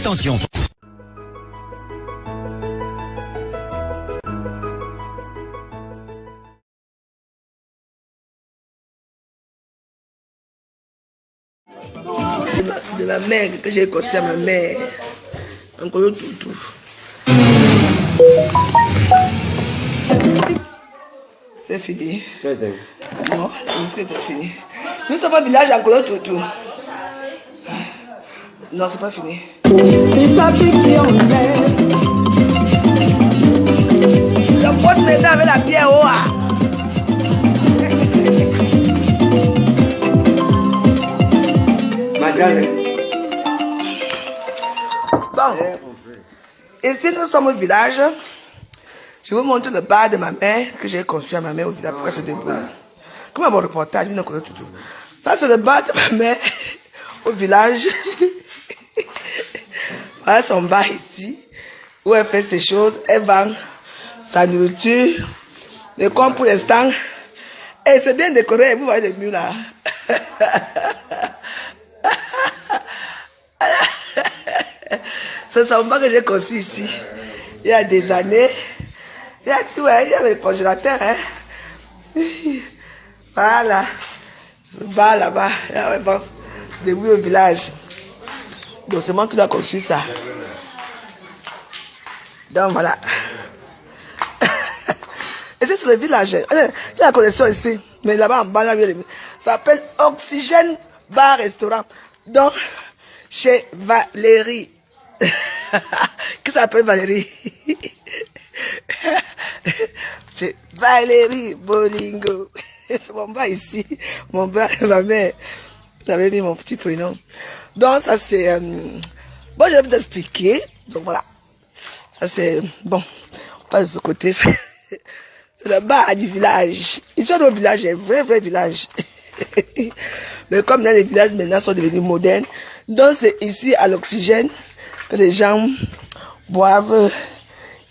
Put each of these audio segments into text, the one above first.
Attention. De ma mère, que j'ai conçu à ma mère. Encore le toutou. C'est fini. Non, c'est fini. Nous sommes au village encore le toutou. Non, c'est pas fini. Je pose mes dents avec la pierre au haut. Bon, ici nous sommes au village. Je vais vous montrer le bar de ma mère que j'ai conçu à ma mère au village pour qu'elle se débrouille. Comme un bon reportage, nous ne connaissons tout. Ça c'est le bar de ma mère au village. Voilà son bar ici où elle fait ses choses, elle vend sa nourriture, les comptes pour l'instant. Et c'est bien décoré, vous voyez les murs là. C'est son bar que j'ai conçu ici. Il y a des années. Il y a tout, hein. Il y a le congélateur. Hein. Voilà. Ce bar là-bas. Il y a des bruits au village. Donc c'est moi qui dois conçu ça. Donc voilà. Et c'est sur le village. Il y a la connexion ici. Mais là-bas en bas, là, ça s'appelle Oxygène Bar Restaurant. Donc, chez Valérie. Qui s'appelle Valérie? C'est Valérie Bolingo. C'est mon bas ici. Mon bas, ma mère. J'avais mis mon petit prénom. Donc ça c'est... Bon, je vais vous expliquer. Donc voilà. Ça c'est... Bon, on passe de ce côté. C'est le bar du village. Ici dans le village, c'est un vrai village. Mais comme là les villages maintenant sont devenus modernes. Donc c'est ici à l'Oxygène que les gens boivent,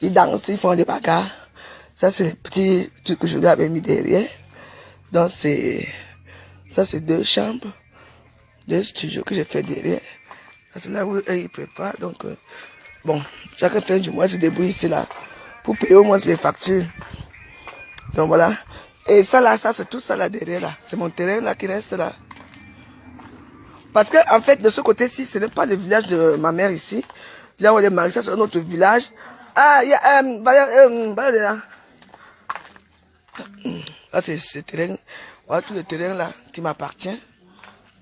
ils dansent, ils font des bagarres. Ça c'est les petits trucs que je lui avais mis derrière. Donc c'est... Ça c'est 2 chambres. 2 studios que j'ai fait derrière. C'est là où ils préparent. Donc, bon, chaque fin du mois, je débrouille ici là. Pour payer au moins les factures. Donc voilà. Et ça là, ça c'est tout ça là derrière là. C'est mon terrain là qui reste là. Parce que en fait, de ce côté-ci, ce n'est pas le village de ma mère ici. Là où elle est mariée, ça c'est un autre village. Ah, il y a Valérie là. Là c'est ce terrain. Voilà tout le terrain là qui m'appartient.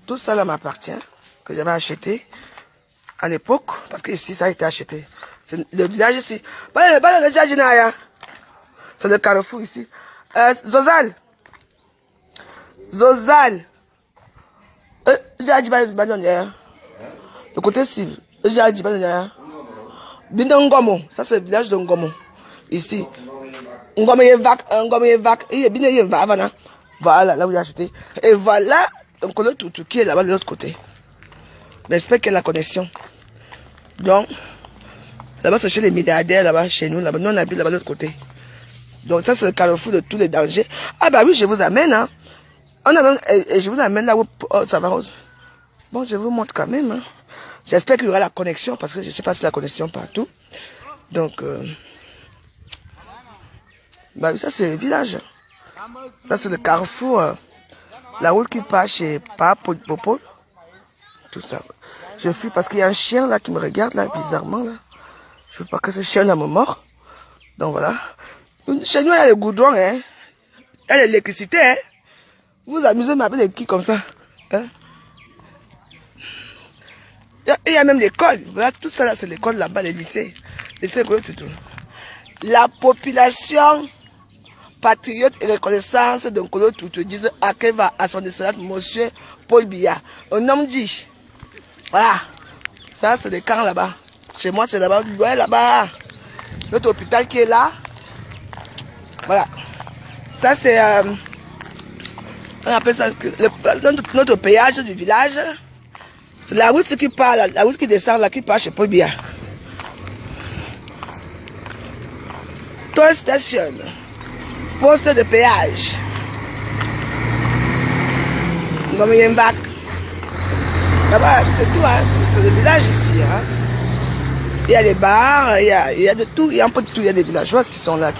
Tout ça là m'appartient, que j'avais acheté à l'époque, parce que ici ça a été acheté. C'est le village ici. C'est le carrefour ici. Zozal. Le côté ici. Ngomo. Ça c'est le village de Ngomo. Ici. Ngomo Yevak. Voilà, là où j'ai acheté. Et voilà. Donc le tout qui est là-bas de l'autre côté. Mais j'espère qu'il y a la connexion. Donc, là-bas c'est chez les milliardaires, là-bas, chez nous, là-bas. Nous on habite là-bas de l'autre côté. Donc ça c'est le carrefour de tous les dangers. Ah bah oui, je vous amène, hein. Et je vous amène là où ça va. Bon, je vous montre quand même. Hein. J'espère qu'il y aura la connexion, parce que je ne sais pas si la connexion partout. Donc, bah oui, ça c'est le village. Ça c'est le carrefour. La route qui part chez Popo. Tout ça. Je fuis parce qu'il y a un chien là qui me regarde là, bizarrement là. Je veux pas que ce chien là me mord. Donc voilà. Chez nous, il y a le goudron, hein. Il y a l'électricité, hein. Vous amusez m'appeler qui comme ça, hein. Il y a même l'école. Voilà, tout ça là, c'est l'école là-bas, les lycées. Lycée, tout. La population patriote et reconnaissance de Nkolo Tutu disent Akeva à son excellence monsieur Paul Biya. Un homme dit, voilà, ça c'est le camp là-bas. Chez moi c'est là-bas, loin là-bas. Notre hôpital qui est là. Voilà. Ça c'est, on appelle ça notre péage du village. C'est la route qui part, la route qui descend là, qui part chez Paul Biya. Toll station. Poste de péage. Comme il y a un bac. Là-bas, c'est tout, hein. C'est le village ici, hein. Il y a des bars, il y a de tout, il y a un peu de tout. Il y a des villageoises qui sont là.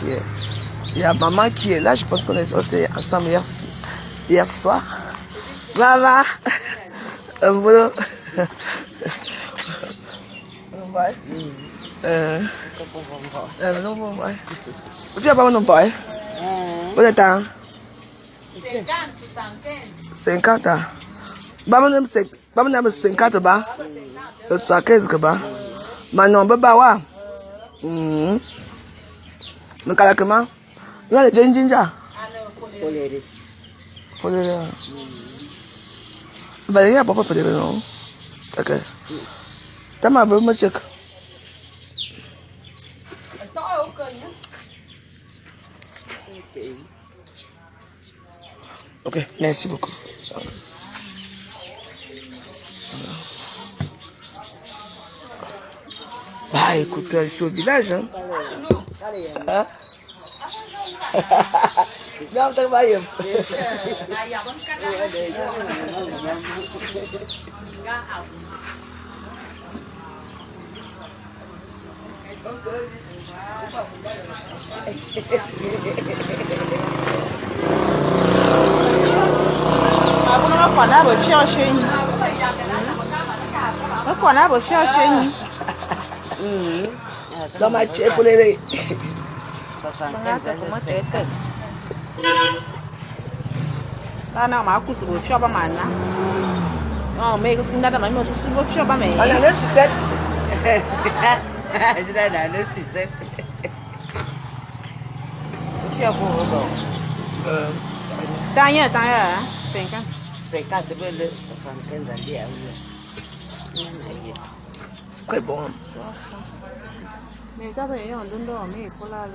Il y a maman qui est là. Je pense qu'on est sortis ensemble hier soir. Maman, un boulot. Ouais. Non, ouais. Tu vas pas non pas. Vous êtes à 50 ans. Maman 50 ba. 15 ba. Manon baba wa. Me kala comment? Il y a les jinja. Folere. Valérie a pas fait folere non. OK. T'as ma bonne check. Ok, merci beaucoup. Bah écoute, je suis au village. Hein. Hein? Non, t'as pas eu. Dans ma tête, pour les c'est très bon. Mais ça va y aller, on donne mais pour la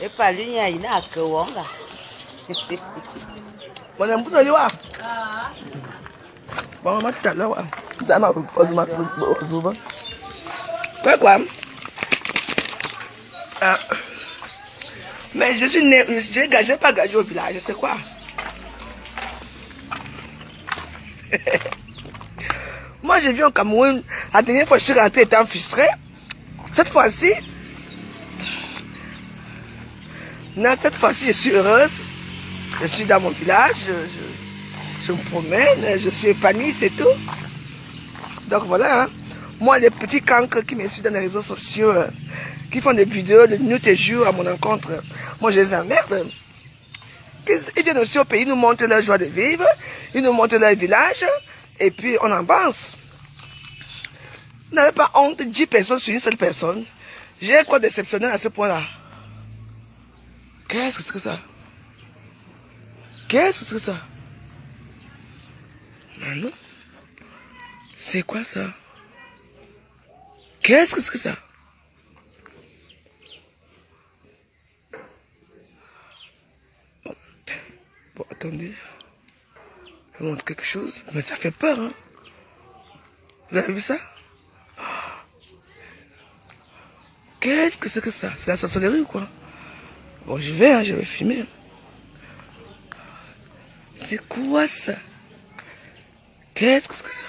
et pas lui, il n'a que Wanga. Mon amour, ça y va. Bon, on m'a dit là, ça m'a quoi? Mais je suis né, j'ai pas gagné au village, c'est quoi? Moi, j'ai vu au Cameroun, la dernière fois que je suis rentrée étant frustrée. Cette fois-ci, je suis heureuse. Je suis dans mon village, je me promène, je suis épanouie, c'est tout. Donc voilà, hein. Moi, les petits cancres qui me suivent dans les réseaux sociaux, qui font des vidéos de nuit et jour à mon encontre, moi je les emmerde. Ils viennent aussi au pays, ils nous montrent leur joie de vivre, ils nous montrent leur village, et puis on avance. Vous n'avez pas honte de 10 personnes sur une seule personne. J'ai quoi d'exceptionnel à ce point-là? Qu'est-ce que c'est que ça? Qu'est-ce que c'est que ça? Non. C'est quoi ça? Qu'est-ce que c'est que ça? Bon, attendez. Je vais montrer quelque chose. Mais ça fait peur, hein? Vous avez vu ça? Qu'est-ce que c'est que ça? C'est la sorcellerie ou quoi? Bon, j'y vais, hein, je vais filmer. C'est quoi ça? Qu'est-ce que c'est que ça?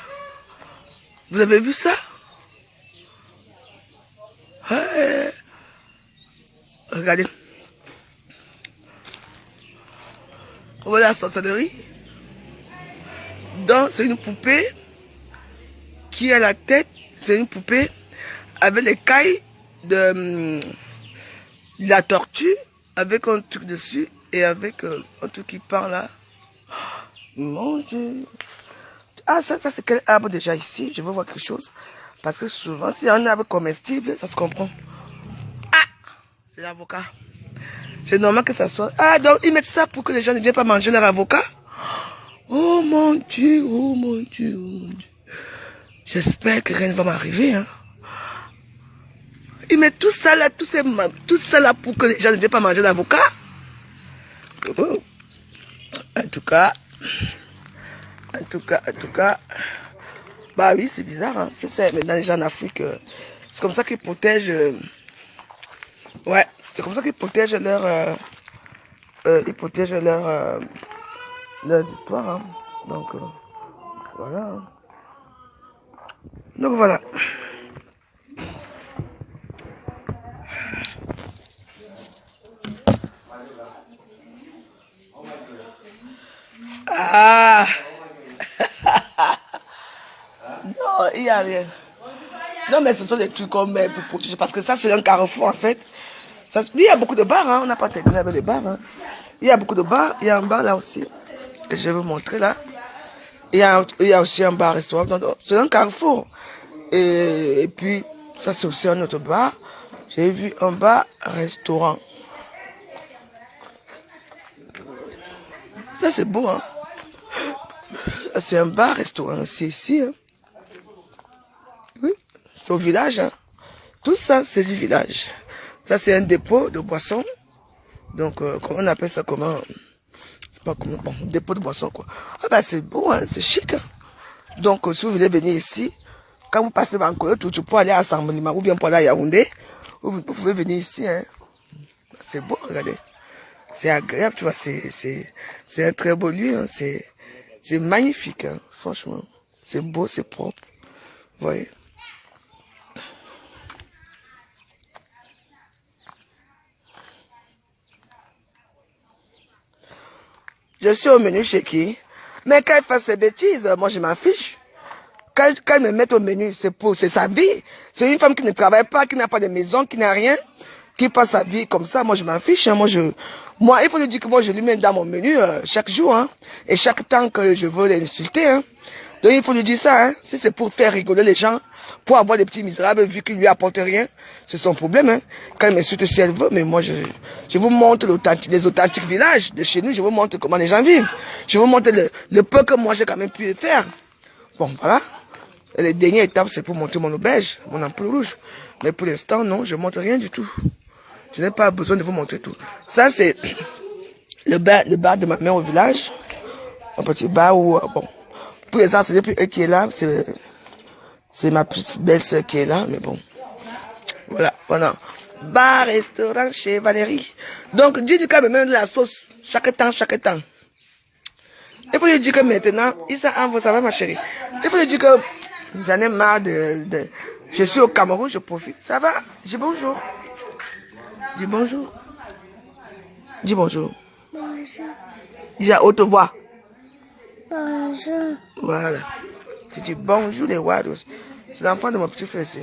Vous avez vu ça? Hey. Regardez. Voilà la sorcellerie. Donc, c'est une poupée qui a la tête. C'est une poupée avec les cailles de la tortue, avec un truc dessus et avec un truc qui part là. Mon Dieu. Ah, ça c'est quel arbre déjà ici? Je veux voir quelque chose. Parce que souvent, s'il y a un arbre comestible, ça se comprend. Ah! C'est l'avocat. C'est normal que ça soit... Ah, donc ils mettent ça pour que les gens ne viennent pas manger leur avocat? Oh mon Dieu, oh mon Dieu, oh mon Dieu. J'espère que rien ne va m'arriver, hein. Ils mettent tout ça là, tout ça là pour que les gens ne viennent pas manger l'avocat? En tout cas, Bah oui, c'est bizarre, hein. C'est maintenant les gens en Afrique, c'est comme ça qu'ils protègent. Ouais, c'est comme ça qu'ils protègent ils protègent leurs histoires, hein. Donc voilà. Hein. Donc voilà. Ah. Non, il n'y a rien. Non, mais ce sont des trucs comme pour protéger. Parce que ça, c'est un carrefour, en fait. Ça, il y a beaucoup de bars, hein. On n'a pas terminé avec les bars. Hein. Il y a beaucoup de bars. Il y a un bar là aussi. Et je vais vous montrer là. Il y a aussi un bar-restaurant. C'est un carrefour. Et puis, ça, c'est aussi un autre bar. J'ai vu un bar-restaurant. Ça, c'est beau, hein. C'est un bar-restaurant aussi ici. Hein. Oui, c'est au village. Hein. Tout ça, c'est du village. Ça, c'est un dépôt de boissons. Donc, on appelle ça comment? C'est pas comment? Bon, dépôt de boissons, quoi. Ah ben, c'est beau, hein, c'est chic. Hein. Donc, si vous voulez venir ici, quand vous passez par Nkolo, tu peux aller à Sambolima ou bien pour aller à Yaoundé, vous pouvez venir ici. Hein. C'est beau, regardez. C'est agréable, tu vois, c'est un très beau lieu. Hein. C'est magnifique, hein, franchement. C'est beau, c'est propre. Vous voyez? Je suis au menu chez qui? Mais quand il fait ses bêtises, moi je m'en fiche. Quand il me met au menu, c'est sa vie. C'est une femme qui ne travaille pas, qui n'a pas de maison, qui n'a rien, qui passe sa vie comme ça. Moi je m'en fiche. Hein. Moi, il faut lui dire que moi je lui mets dans mon menu chaque jour. Hein. Et chaque temps que je veux l'insulter. Hein. Donc il faut lui dire ça. Hein. Si c'est pour faire rigoler les gens, pour avoir des petits misérables vu qu'ils lui apportent rien, c'est son problème. Hein. Quand il m'insulte si elle veut, mais moi je vous montre les authentiques villages de chez nous, je vous montre comment les gens vivent. Je vous montre le peu que moi j'ai quand même pu faire. Bon, voilà. Et les dernières étapes, c'est pour monter mon auberge, mon ampoule rouge. Mais pour l'instant, non, je ne montre rien du tout. Je n'ai pas besoin de vous montrer tout. Ça, c'est le bar de ma mère au village. Un petit bar où, bon, pour l'instant, c'est depuis elle qui est là. C'est ma petite belle-sœur qui est là, mais bon. Voilà, voilà. Bar, restaurant chez Valérie. Donc, dis-lui quand même de la sauce, chaque temps. Il faut lui dire que maintenant, il s'en va, ça va ma chérie. Il faut lui dire que j'en ai marre je suis au Cameroun, je profite. Ça va? Dis bonjour. Dis bonjour. Dis bonjour. Bonjour. Dis à haute voix. Bonjour. Voilà. Tu dis bonjour les Wados. C'est l'enfant de mon petit frère ici.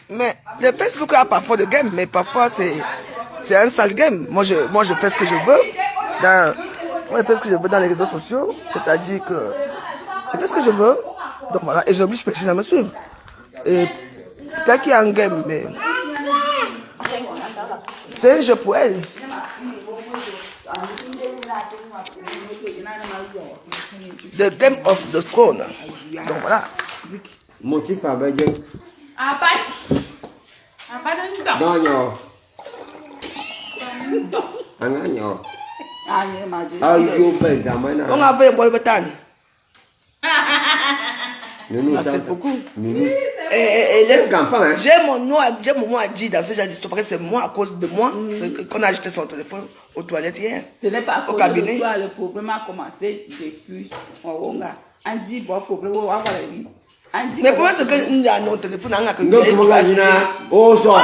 Mais le Facebook a parfois de game, mais parfois c'est un sale game. Moi je fais ce que je veux. Moi je fais ce que je veux dans les réseaux sociaux. C'est-à-dire que je fais ce que je veux. Donc voilà, et j'oblige personne à me suivre. Et peut-être qu'il y a un game, mais c'est un jeu pour elle. The Game of the Throne. Donc voilà. Motif à Belgique. Apa nang Đó nhỏ. Ăn nhỏ. Yêu bây giờ mới On nào. a fait un boy batan. Nous C'est beaucoup. Nous. Et C'est campagne. Hein? j'ai mon nom à dire dans ce genre d'histoire parce que c'est moi à cause de moi qu'on a acheté son téléphone aux toilettes hier. Ce n'est pas à au cause cabinet. de toi, le problème a commencé depuis Oronga. On dit bon problème on va voir lui. Mais pourquoi c'est que nous avons notre téléphone on a que Donc comment on dit là? Oh ça. Oso,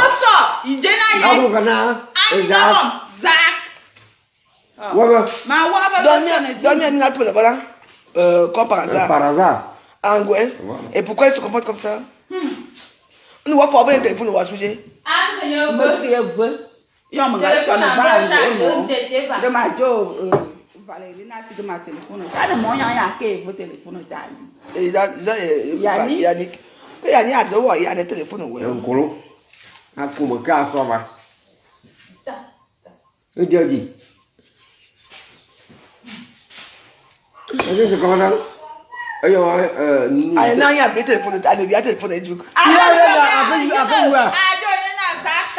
il dit là. Ah bon kana. Exact. Zach. Ouais. Ma wa ba Donne une autre voilà. Comme par hasard. Par hasard. Angouin. Et pourquoi il se comporte comme ça? On va faire un téléphone, on va sujet. Ah, c'est que me veut. Il me regarde sur le bas. De ma job. Valérie n'a plus de ma téléphone. Ça de moyen à que votre téléphone d'aller. Et là, Yannick. Yannick a deux il y a des téléphones. Un colo. Un coup me casse ça va. Et Dieu dit. C'est comment ça? Ayo Ah non, il y a des téléphones, il y a des téléphones et du coup. Après. Ah, je n'ai pas ça.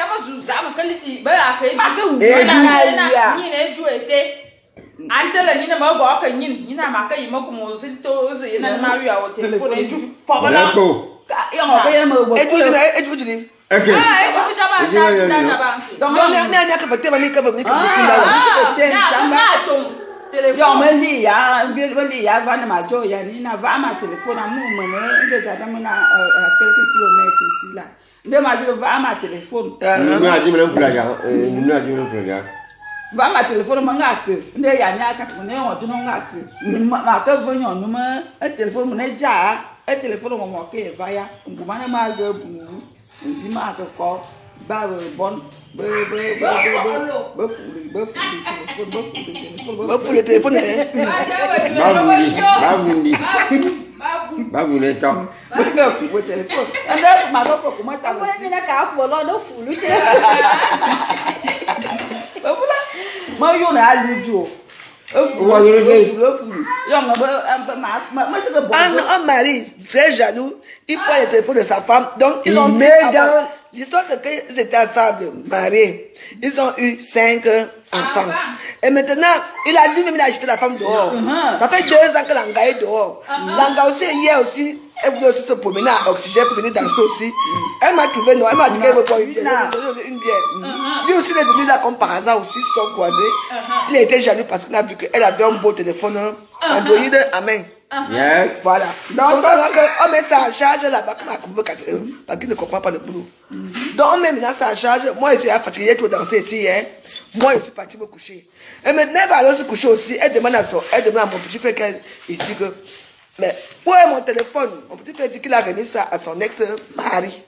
Va ma téléphone manga que ne ya nya ka ne o tunu nga que ma ka vonyo no ma e téléphone ne ja e téléphone mo ke va ya nguma na ma zo bu bi ma ka ko ba bon le téléphone un mari très jaloux, il prend le téléphone de sa femme, donc ils ont mis l'histoire c'est qu'ils étaient ensemble, mariés. Ils ont eu 5 enfants. Et maintenant, il a lui-même acheté la femme dehors. Ça fait 2 ans que l'anga est dehors. L'anga aussi, hier aussi, elle voulait aussi se promener à Oxygène pour venir danser aussi. Elle m'a trouvé, non, elle m'a dit qu'elle veut prendre une bière. Lui aussi, il est venu là comme par hasard aussi, ils sont croisés. Il a été jaloux parce qu'il a vu qu'elle avait un beau téléphone, Android, amen. Yes. Voilà. Donc, on met ça en charge là-bas, parce qu'il ne comprend pas le boulot. Donc, on met maintenant ça en charge. Moi, je suis fatigué de danser ici. Hein. Moi, je suis parti me coucher. Et maintenant, elle va aller se coucher aussi. Elle demande à mon petit frère ici que. Mais où est mon téléphone? Mon petit frère dit qu'il a remis ça à son ex-mari.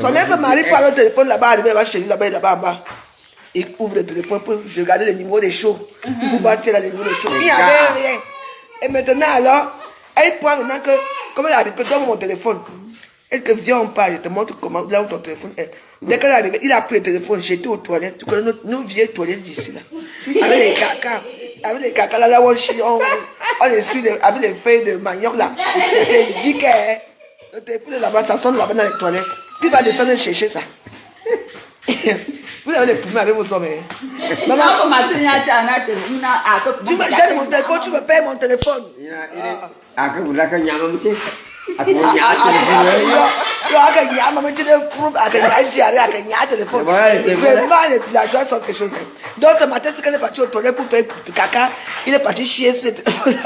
Son ex-mari prend le téléphone là-bas, arrivé là-bas chez lui, là-bas en bas. Il ouvre le téléphone pour regarder le numéro des shows. Pour voir si elle a le numéro des shows. Il n'y avait rien. Et maintenant, alors, elle prend maintenant que, comme elle a dit que donne mon téléphone. Elle dit que viens, on parle, je te montre comment, là où ton téléphone est. Dès qu'elle est arrivée, il a pris le téléphone, j'étais aux toilettes. Tu connais nos vieilles toilettes d'ici, là. Avec les cacas. Avec les cacas, là où on essuie avec les feuilles de manioc, là. Il dit que le téléphone est là-bas, ça sonne là-bas dans les toilettes. Il va descendre chercher ça. Vous avez les poumons avec vos hommes. Maman, j'ai mon téléphone, tu me payes mon téléphone. Vraiment, la joie sont quelque chose. Donc ce matin, c'est qu'elle est partie au toilette pour faire caca. Il est parti chier sur le téléphone.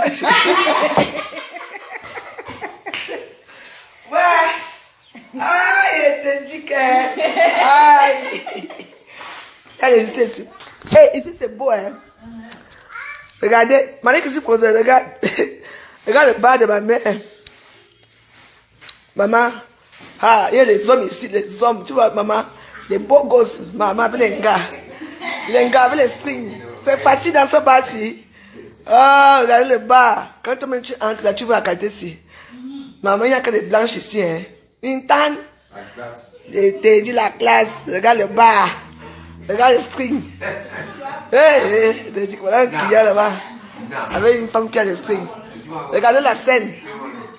Ouais. Ah, il te dit que. Aïe. Elle est ici. Hey, ici c'est beau, hein. Regardez, Marie qui s'est posée, regarde. Regarde le bas de ma mère. Maman, ah, il y a les hommes ici, les hommes, tu vois, maman, les beaux gosses, maman avec les gars avec les strings. C'est facile dans ce bas-ci. Oh, regardez le bas. Quand tu entres là, tu vas regarder ici. Maman, il n'y a que des blanches ici, hein. Une tanne. T'es dit la classe, regarde le bas. Regarde les strings. Hé, t'es dit voilà un client là-bas. Avec une femme qui a des strings. Regardez la scène.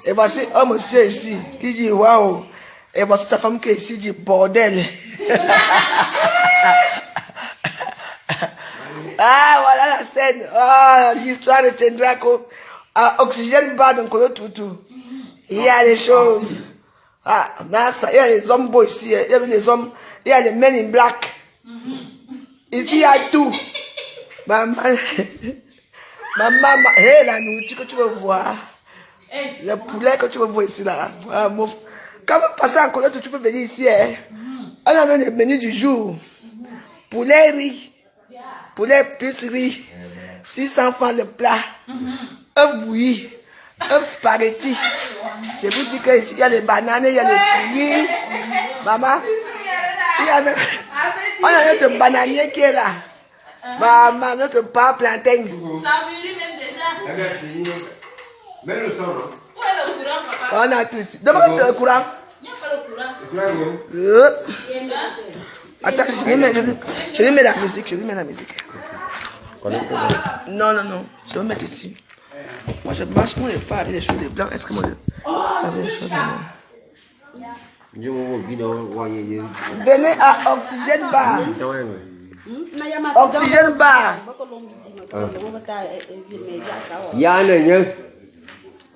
Et voici un monsieur ici qui dit waouh. Et voici sa femme qui est ici dit bordel. Ah, voilà la scène. Ah, l'histoire de Tendrako. À Oxygène Bar dans Kolo Toutou. Il y a des choses. Ah, il y a les hommes beaux ici. Il y a les hommes. Il y a les men in black. Ici, il y a tout. Maman, hé, la nourriture que tu veux voir. Le poulet que tu veux voir ici, là. Ah, quand vous passez en Kolo Toutou, tu peux venir ici. Hein. On a même le menu du jour. Poulet riz. Poulet plus riz. 600 francs le plat. Œuf bouilli. Œuf spaghetti. Je vous dis qu'ici, il y a les bananes, il y a les fruits. Maman, il y a même... On a notre bananier qui est là. Maman, notre pas plantain. Ça mûrit même déjà. Mais le sang, non? Où est le courant, papa? On a tout ici. Demande le courant. Il n'y a pas le courant. Attends, je lui mets la musique. Je lui mets la musique. Non. Je vais mettre ici. Moi, je marche, moi, je pas avec les cheveux blancs. Est-ce que moi, avec les cheveux blancs? Venez à Oxygène Bar. Oxygène Bar. Ya này nhá.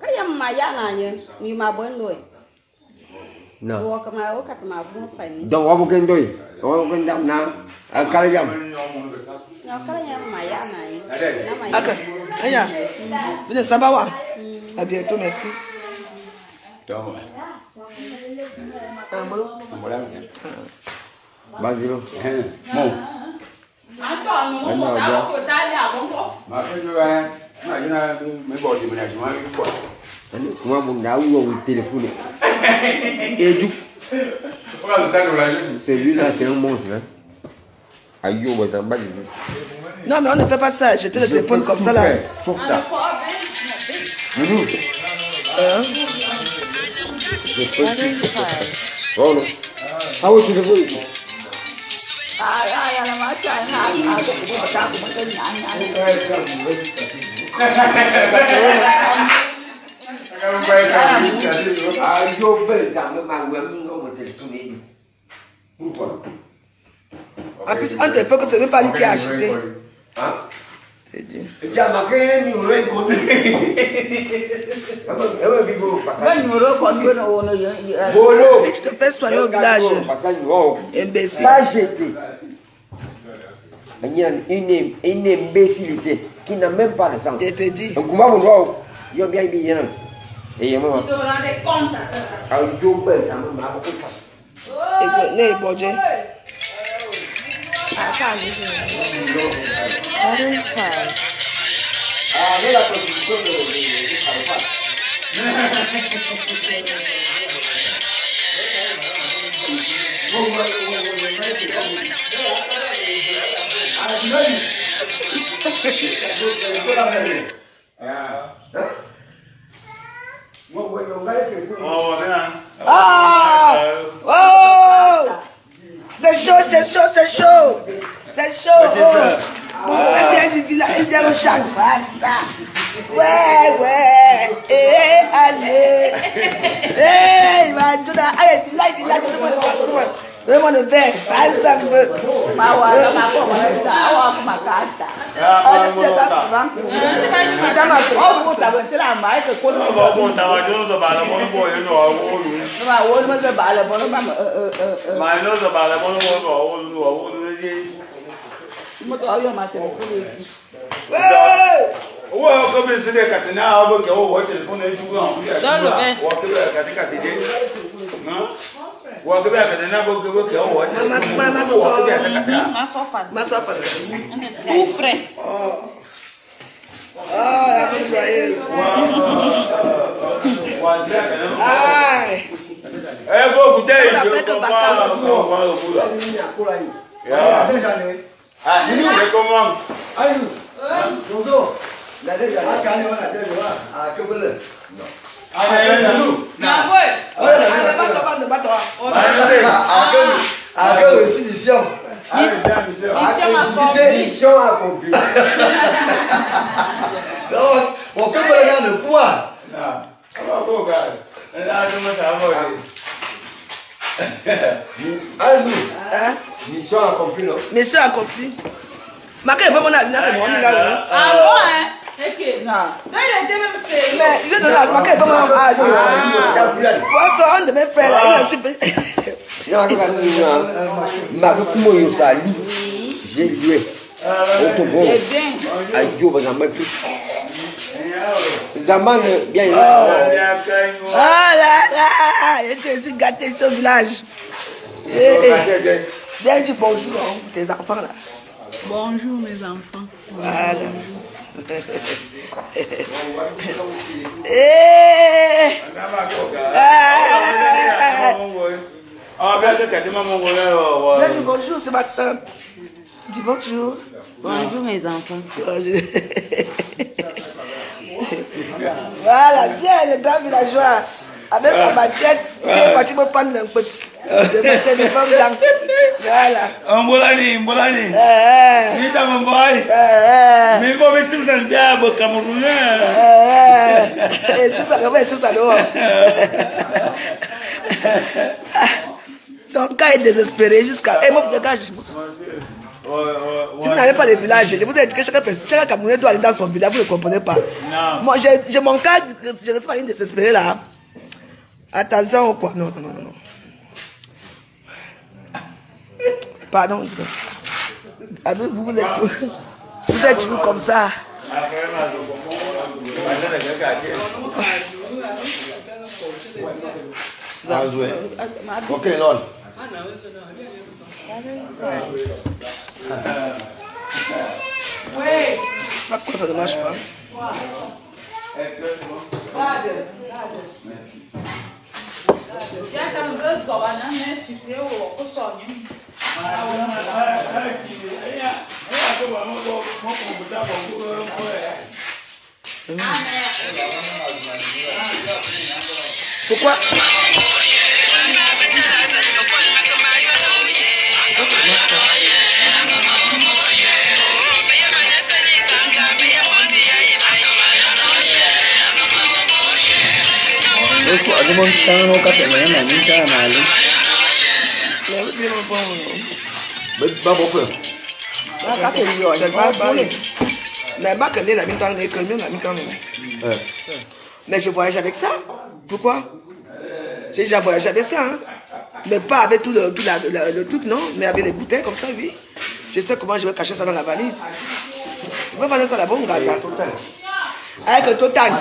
Cái em mà giá này nhỉ, nhiều mà bữa rồi. Nào. Mua cái mà cắt mà cũng phải. Đâu có một cái đôi. Có cái đậm nào. À cái dầm. Nó cái em mà giá này. Ok. Anya. Venez ça va. À bientôt, merci. Bao nhiêu? Một. Anh còn một táo của ta nhà không có. Mà cái này là mấy bộ gì mà này chúng cái bộ. Kuma bung đau gồm téléphone. Edu. Celui-là c'est un monstre. Hein. Aïe, bah ça balle. Non, mais on ne fait pas ça. Jeter le téléphone comme ça là. Sauf ça. Oh non. Ah oui, tu le vois. Ai là mà chạy hàng của ta cũng cái nhãn Yo veux ça me m'a oublié mon téléphone. Pourquoi? En plus, un téléphone que c'est même pas lui qui a acheté. Hein? J'ai marqué numéro inconnu. Je te fais soigner au village. Imbécile. Pas jeté. Il y a une imbécilité qui n'a même pas de sens. Je te dis. Donc, comment vous voyez? Il y a bien bien. Et il y a moi. Tu te rendais compte. Ah, yo veux ça me m'a beaucoup fait. Et né bodje. Ah, la production de Alpha. Ah! Oh! C'est chaud, c'est chaud, c'est chaud. C'est chaud. Oh. Mon frère vient du village, il vient au chac. Ouais. Allez. Il va dire, allez, village, donne-moi le verre. Ça me veut. Tout frais. La bonne joyeuse. Aïe. Mission accomplie. On peut regarder le poids. Mission accomplie, non? Mission accomplie. Marqué est vraiment là. Ah bon, hein? C'est que, non. Non, il était même c'est. Mais il est de là. Marqué est vraiment là. What's on de mes frères là? Il a un petit peu. J'ai joué au Togo à Diouf Zamaki. Zaman bien. Ah là, il était aussi gâté ce village. Viens dire bonjour à tes enfants là. Bonjour mes enfants. Voilà. Viens dire bonjour, c'est ma tante. Dis bonjour. Bonjour mes enfants. Voilà, bien le grand villageois. Avec sa machette, il est parti me prendre un petit. De mettre des pommes blanches. Voilà. Mbolani. Vita mamboy. Mais bon, mais c'est ça bien, au Camerounais. C'est ça, c'est ça. Donc, quand il est désespéré, jusqu'à. Et moi, si vous n'avez pas de village, je vous ai dit que chaque Camerounais doit aller dans son village, vous ne comprenez pas. Non. Moi, j'ai mon cas, je ne suis pas une désespérée là. Attention, quoi. Non. Pardon. Vous êtes toujours comme ça. Ok, non. Pourquoi ça ne marche pas? Pourquoi? Eso ada mau kita mau kata mana minta malu. Ba bo fe. Mais je voyage avec ça. Pourquoi? J'ai déjà voyagé avec ça. Hein? Mais pas avec tout le truc, non. Mais avec les bouteilles comme ça, oui. Je sais comment je vais cacher ça dans la valise. Je vais vendre ça là-bas, on garde. Avec le total.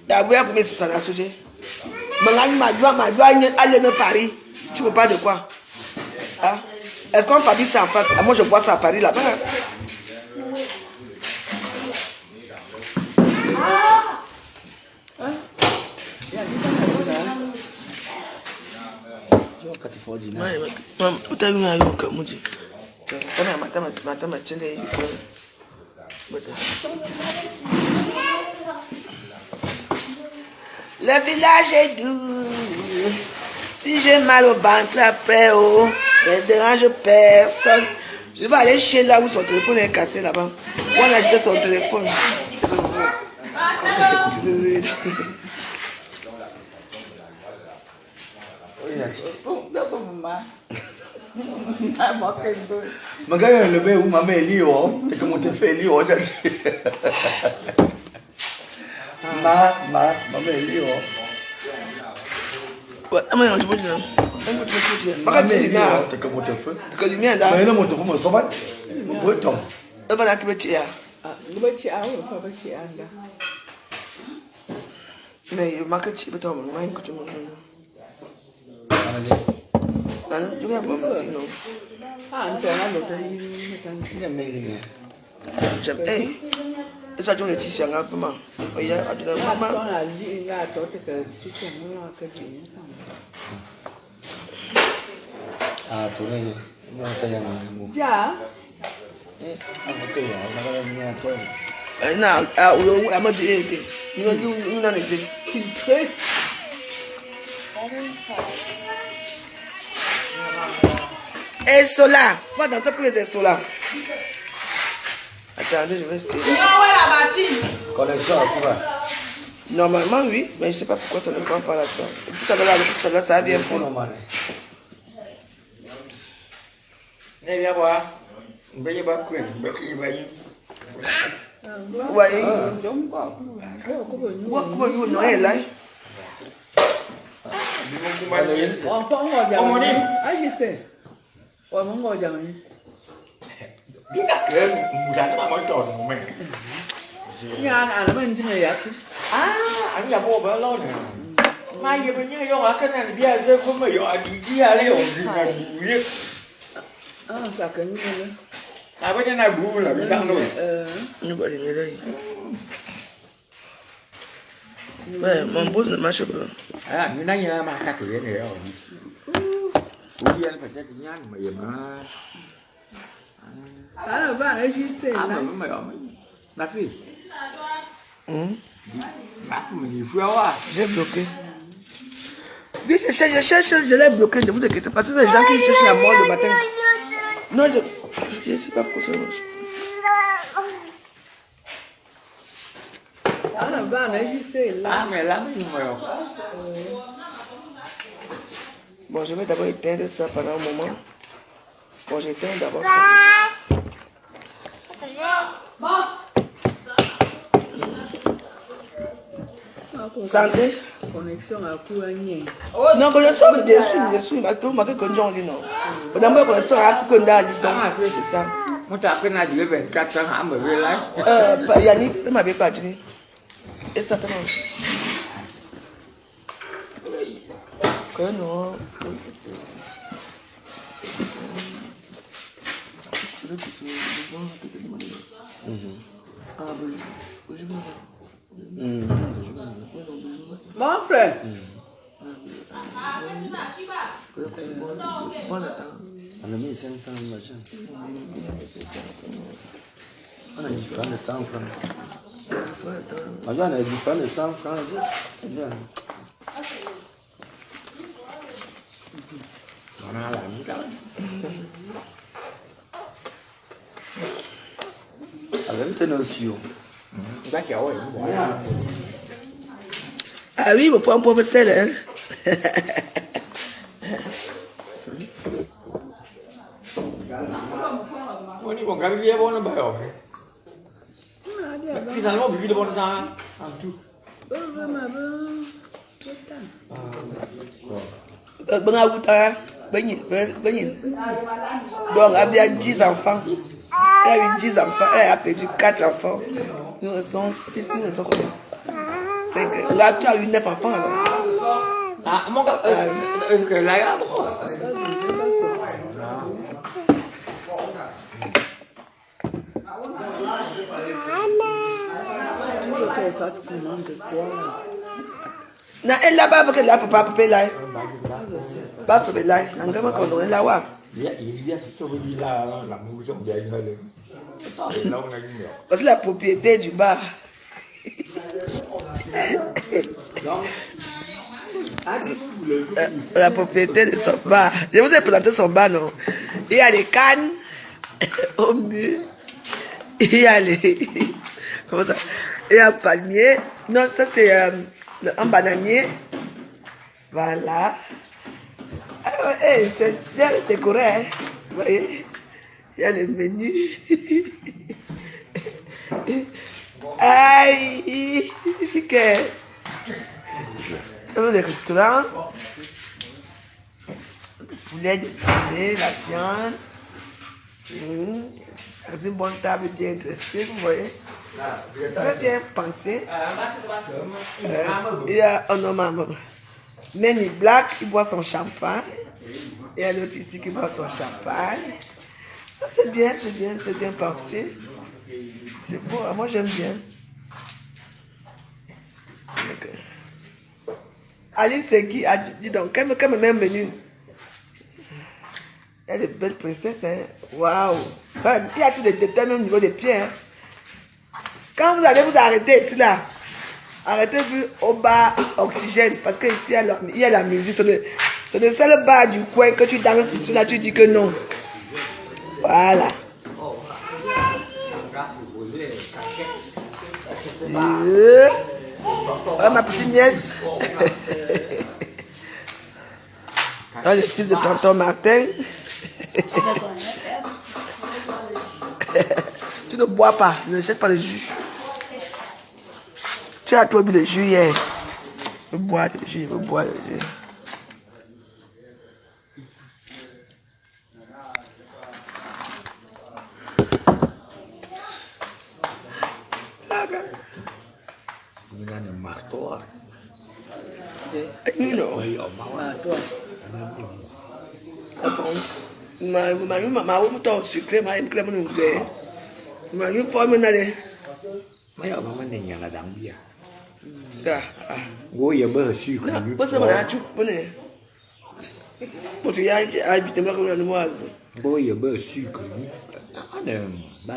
D'abord, pour ça, la sujet. Ma doigt, aller dans Paris. Tu veux pas de quoi? Hein? Est-ce qu'on fabrique ça en face? Moi, je bois ça à Paris là-bas. Le village est doux. Si j'ai mal au ventre après, oh, ne dérange personne. Je vais aller chez là où son téléphone est cassé là-bas. On a acheté son téléphone. Magaya lebe umame elio, te como te fe elio, ya sí. Mame elio. Ouais, mais je peux dire. Pas que lumière. Te como te fe. Que lumière là. Mais non, mon te fou me sobat. Botom. Elle va la cuver. Mais il marque tu peux tomber, mais il coûte mon nom. Non, tu vas pas me non. Hey, ça tu es ici en comment? Il y a à donner maman. Ah, tu ne non sai yang. Ja. Okay, ya, na toi. Non, à me dire, nous n'en étions Filtré. Et cela, va dans ce prix de cela. Attendez, je vais essayer. Connexion à quoi? Normalement, oui, mais je ne sais pas pourquoi ça ne prend pas là-dedans. Tout à l'heure, ça vient pour normal. Ne ya ba. Mbe ba ku, mbe ki ba yi. Ouais. Non, elle là. Enfant, on va dire. Ah, je sais. On va dire. Dia nak ke mudah nak motor mo. Nhà là mình chỉ này chứ. Anh nhà bộ bao lâu nè. Mai giờ mình nhớ yo cái này bia giờ không mà yo đi bia lấy ông gì mà bùi. Sao cái như thế? Cái này bùi là bị đắng rồi. Nous va aller là. Ouais, mon boss ne marche pas. Như nãy giờ mà cắt lưỡi này rồi. Bùi anh phải cho cái nhang mà giờ mà. Alors, va, je sais. Mais ma fille. J'ai bloqué. Je cherche, je l'ai bloqué, ne vous inquiétez pas. C'est des gens qui cherchent la mort le matin. Non, je ne sais pas pourquoi ça marche. Ana va enregistrer là. Ah, mais là, mais moi. Bon, je vais d'abord éteindre ça pendant un moment. Bon, j'éteins d'abord ça. Santé. Connexion à Kouagné. Non, connexion, je suis. Ma tout, ma connexion, non. D'abord, connexion à Kouagné, c'est ça. Moi, tu as appris à dire 24 ans à me réveiller. Yannick, il m'avait pas dit. Et ça, comment? Que non. Mon frère. On a mis 500 machin. On a différent de 100 francs. On a différent de 100 francs. On a la misère. Avec une notion. Ah oui, il faut un professeur, hein. On dit qu'on a bien bon le bail. Finalement, on vit de bon temps. En tout. Bon, à vous, hein. Donc, elle a 10 enfants. Elle a eu 10 enfants. Elle a perdu 4 enfants. Nous sommes 6, nous sommes combien? 5. Là, tu as eu 9 enfants alors. Ah, mon gars, là, là. Tu veux qu'elle fasse commande de quoi? Non, elle là-bas avec la papa là. Pas sur là. On va qu'on est là. Il y a ce que dit là, la maison bien gueule. Parce que la propriété du bar. La propriété de son bar. Je vous ai présenté son bar, non? Il y a les cannes au mur. Il y a les. Comment ça? Il y a un palmier. Non, ça c'est un bananier. Voilà. Alors, c'est bien décoré. Hein? Vous voyez? Il y a le menu. Aïe! Le restaurant. Le poulet dessalé, la viande. C'est une bonne table bien dressée, vous voyez. Très bien pensé. Il y a un homme, Manny Black, qui boit son champagne. Il y a l'autre ici qui boit son champagne. C'est bien pensé. C'est beau, moi j'aime bien. Aline, c'est qui? Dis donc, quel même menu? Elle est belle princesse, hein? Waouh! Il y a tous les détails même au niveau des pieds, hein? Quand vous allez vous arrêter ici, là, arrêtez-vous au bar Oxygène, parce qu'ici, il y a la musique. C'est le seul bar du coin que tu danses ici, là, tu dis que non. Voilà. Ma petite nièce. Le fils de tonton Martin. Tu ne bois pas, ne jette pas le jus. Tu as trop bu le jus hier. Je bois le jus, je bois le jus.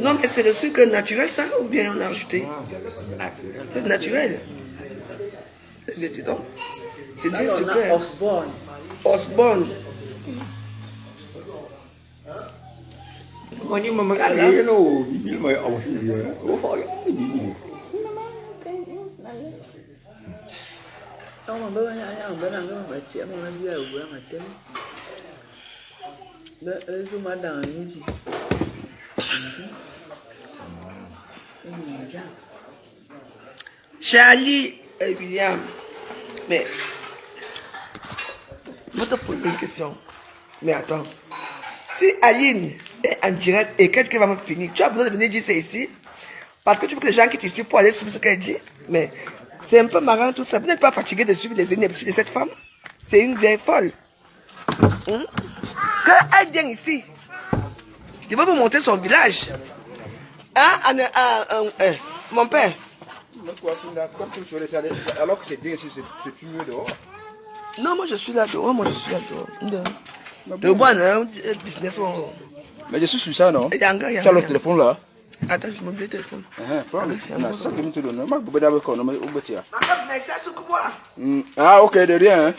Non, mais c'est le sucre naturel, ça, ou bien on a ajouté? C'est naturel. Mais dis donc, c'est bien sucré. Osborne. Mà nhưng mà mấy cái này nó mày ổng gì vậy? Ủa phải On va bien on va dans le tiers, on a dit à ouvrir ma télé. Je m'adore, il dit. Charlie et William, mais je vais te poser une question. Mais attends, si Aline est en direct et qu'est-ce qu'elle va me finir, tu as besoin de venir dire ça ici parce que tu veux que les gens quittent ici pour aller suivre ce qu'elle dit. Mais c'est un peu marrant tout ça. Vous n'êtes pas fatigué de suivre les inepties de cette femme? C'est une vieille folle. Quand elle vient ici, je vais vous montrer son village. Mon père. Alors que c'est bien, c'est plus mieux dehors. Non, moi je suis là dehors, Le business. Mais je suis sur ça, non? Tu as le téléphone là? Attends, je m'oublie le téléphone. Ah, ok, de rien.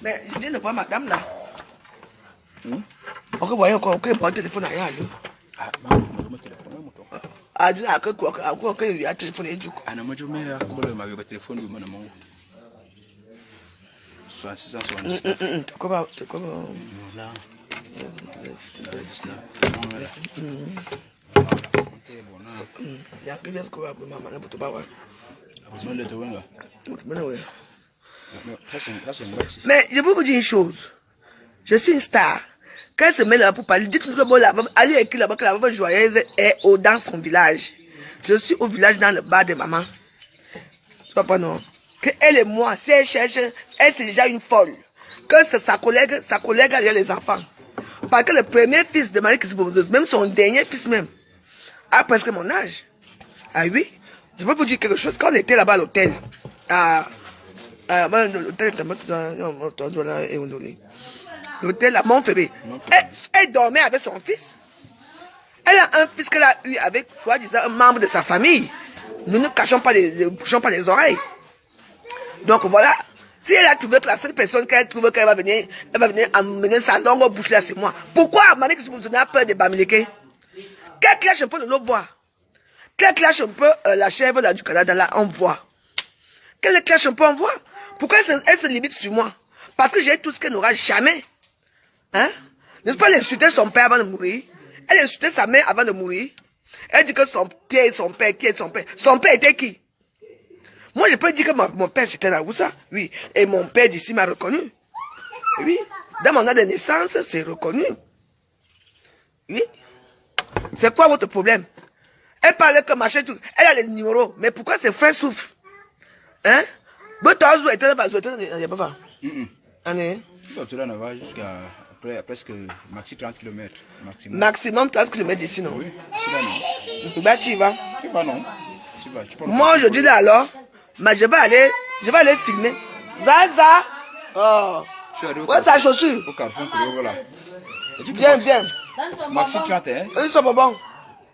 Mais je viens de voir madame là. Ok, voyons encore, ok, prends le téléphone ailleurs. Ah, tu as quoi il y a téléphone et du coup. Ah, non, moi je mets le téléphone de mon amant. 670. Comment? Là. Mais je veux vous dire une chose. Je suis une star. Quand elle se met là pour parler, dites-nous que bon, allez écrire là-bas que la veuve joyeuse est dans son village. Je suis au village dans le bar de maman. Tu vois pas non? Que elle et moi, si elle cherche, elle c'est déjà une folle. Que c'est sa collègue a les enfants. Parce que le premier fils de Marie Christophe, même son dernier fils même, a presque mon âge. Ah oui? Je peux vous dire quelque chose. Quand on était là-bas à l'hôtel, l'hôtel à Montferré, elle dormait avec son fils. Elle a un fils qu'elle a eu avec, soi-disant, un membre de sa famille. Nous ne bouchons pas les oreilles. Donc voilà. Si elle a trouvé que la seule personne qu'elle trouve qu'elle va venir, elle va venir amener sa longue bouche là, c'est moi. Pourquoi Marie Christophe a peur de Bamileke? Qu'elle clash un peu le voix. Qu'elle clash un peu la chèvre là, du Canada là, on voit. Qu'elle clash un peu, on voit. Pourquoi elle se limite sur moi? Parce que j'ai tout ce qu'elle n'aura jamais. Hein? N'est-ce pas, elle insultait son père avant de mourir? Elle insultait sa mère avant de mourir? Elle dit que son père, qui est son père? Son père était qui? Moi, je peux dire que mon père, c'était là, où ça? Oui. Et mon père d'ici m'a reconnu. Oui. Dans mon âge de naissance, c'est reconnu. Oui. C'est quoi votre problème? Elle parlait que machin, elle a les numéros. Mais pourquoi ses frères souffrent? Hein? Jusqu'à presque maxi 30 km. Maximum 30 km ici, non? Oui, c'est là, non? Bah, tu y vas. Tu vas, non? Moi, je dis là alors, mais je vais aller filmer. Zaza! Oh! Où est sa chaussure? Au carrefour, voilà. Viens. Maxi 30, hein? Ils sont pas bons.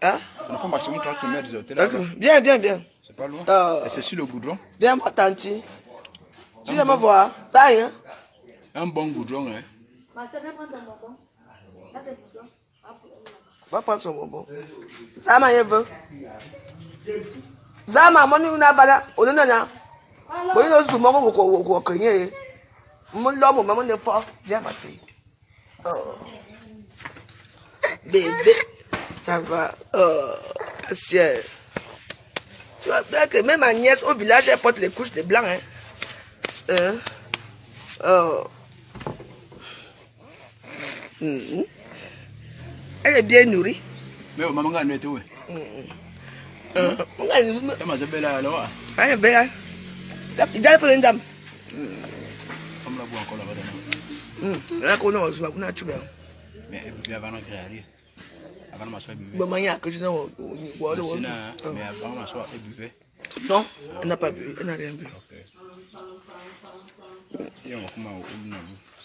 Hein? On fait maximum 30 km. Viens. C'est pas loin. Et c'est sur le goudron. Viens, moi, tanti. Tu viens me voir. Taille, hein? Un bon goudron, hein? Va prendre son bonbon. Zama, il veut. Zama, mon nom n'a pas là. On est là. Bon, il y a un moment où on connaît. Mon homme, maman n'est pas. Viens, ma fille. Oh. Bébé. Ça va. Oh. Ciel. Tu vois bien que même ma nièce au village, elle porte les couches de blanc, hein? Oh. Elle est bien nourrie. Mais maman a été où? Tu m'as belle alors? Elle est belle. Il a fait une dame. Comme la boue encore là-bas. Là, on a tout bien. Mais elle buvait avant de créer. Avant de m'asseoir, elle buvait. Bon, il y a que je n'ai mais avant de m'asseoir, elle buvait. Non, elle n'a pas bu. Elle n'a rien bu.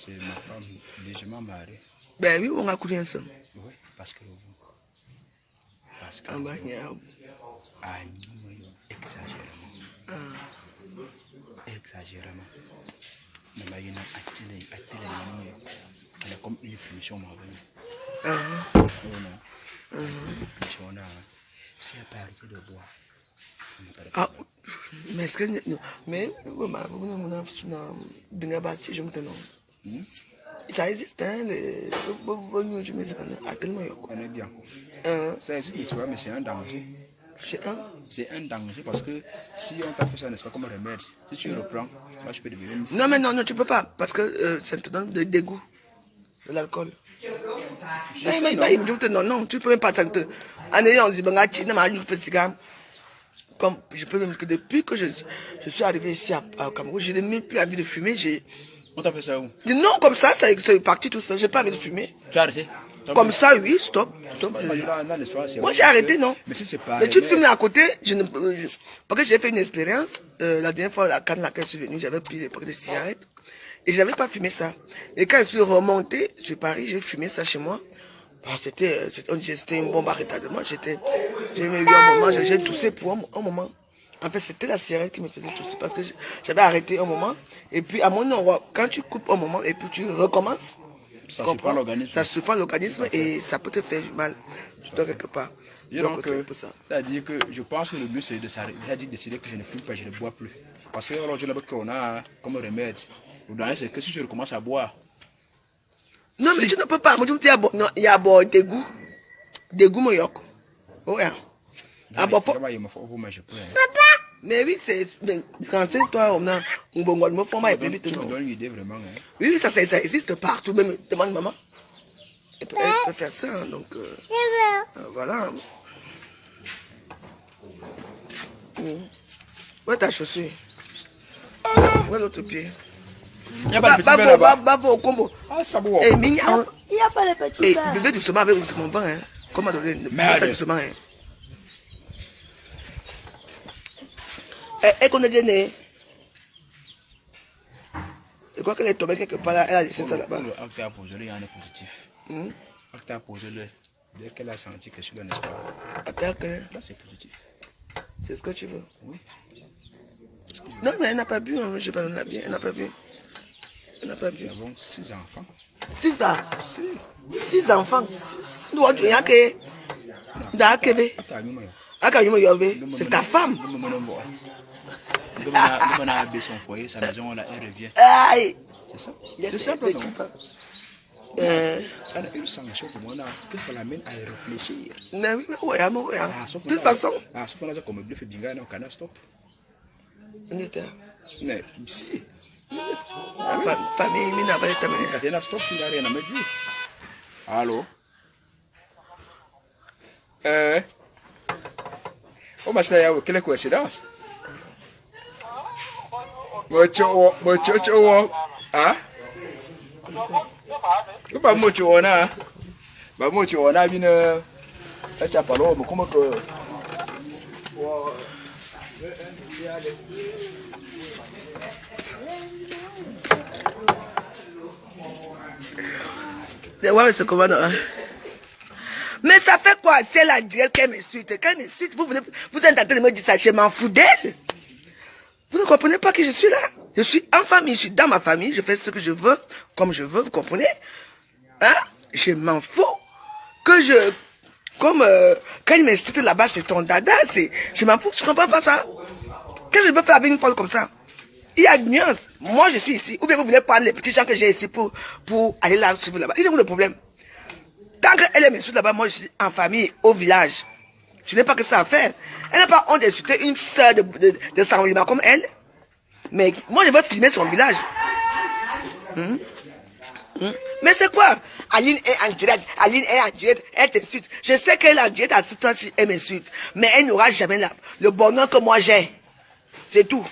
C'est ma femme légèrement mariée. Ben oui, on a couché ensemble. Oui, parce que. Ah, bah, exagérément. Mais là, il y a une comme une punition. Si elle peut arrêter de boire. Ah, mais est-ce que. Mais, ça existe, hein, les. On est bien. Ça existe, mais c'est un danger. C'est un danger parce que si on t'a fait ça, n'est-ce pas, comme remède, si tu reprends, là je peux devenir. Non, mais non, tu peux pas, parce que ça te donne des dégoûts de l'alcool. Non, tu peux même pas. En ayant dit, comme je peux même que depuis que je suis arrivé ici au Cameroun, je n'ai même plus envie de fumer. On t'a fait ça où? Non, comme ça, c'est parti tout ça. J'ai pas envie de fumer. Tu as arrêté? Comme ça, oui, stop. Moi, j'ai arrêté, non. Mais si c'est pas. Mais tu fumes à côté, parce que j'ai fait une expérience. La dernière fois, quand je suis venu, j'avais pris des paquets de cigarettes. Et je n'avais pas fumé ça. Et quand je suis remonté sur Paris, j'ai fumé ça chez moi. C'était une bombe à retardement. J'ai eu un moment, j'ai toussé pour un moment. En fait, c'était la cigarette qui me faisait tousser parce que j'avais arrêté un moment. Et puis, à mon endroit, quand tu coupes un moment et puis tu recommences, ça surprend l'organisme et ça peut te faire du mal. Tu dois quelque part. Donc, c'est-à-dire que je pense que le but, c'est de décider que je ne fume pas, je ne bois plus. Parce que aujourd'hui, qu'on a comme remède, le danger, c'est que si je recommence à boire. Non, mais tu ne peux pas. Il y a des goûts. Des goûts, mon oh, yeah. Papa! Mais oui, c'est. Renseigne-toi, on a un bon mois de me former. Tu me donnes une idée vraiment. Oui, ça existe partout. Même demande maman. Elle peut faire ça. Donc, voilà. Où est ta chaussure? Où est l'autre pied? Il n'y a pas de petit bain là-bas. Au combo. Ah, ça boit. Il n'y a pas de petit bain. Buvez doucement avec mon bain. Hein. Comment donner? Ça doucement. Hein. Elle connaît Jenny. Je crois qu'elle est tombée quelque part là. Elle a laissé ça là-bas. Acte à poser, il y en a positif. Acte à poser, dès qu'elle a senti que sur le n'est-ce pas. Attaque. Là, c'est positif. C'est ce que tu veux. Oui. Non, mais elle n'a pas bu, hein. Je pas la bien. Elle n'a pas bu. Elle n'a pas bu. Nous avons 6 enfants. 6 ans. 6 enfants. C'est ta femme. On a abaissé son foyer, sa maison, là, elle revient. C'est ça. C'est simple, non? Elle a une sanction pour moi, que ça l'amène à réfléchir. De toute façon. Ah, sauf qu'on a comme bluff de on canal stop. Mais si. Famille, il n'a pas été amené. Quand il y a stop, tu n'as rien à me dire. Allô? Oh, mais c'est quelle coïncidence? Ah? Pas mucho ona. Ba mucho ona bina. Acha palo, como que mais ça fait quoi? C'est la directe qu'elle m'insulte. Qu'elle m'insulte, vous êtes en train de me dire ça, je m'en fous d'elle. Vous ne comprenez pas que je suis là. Je suis en famille, je suis dans ma famille, je fais ce que je veux, comme je veux, vous comprenez? Hein? Je m'en fous. Quand il m'insulte là-bas, c'est ton dada, je m'en fous, je comprends pas ça. Qu'est-ce que je peux faire avec une folle comme ça? Il y a une nuance. Moi, je suis ici. Ou bien vous voulez prendre les petits gens que j'ai ici pour aller là, suivre là-bas. Il est où le problème? Tant qu'elle m'insulte là-bas, moi, je suis en famille, au village. Je n'ai pas que ça à faire. Elle n'a pas honte d'insulter une sœur de Sanglima comme elle. Mais moi, je veux filmer son village. Mais c'est quoi? Aline est en direct. Aline est en direct. Elle t'insulte. Je sais qu'elle est en direct à ce temps si elle m'insulte. Mais elle n'aura jamais le bonheur que moi j'ai. C'est tout.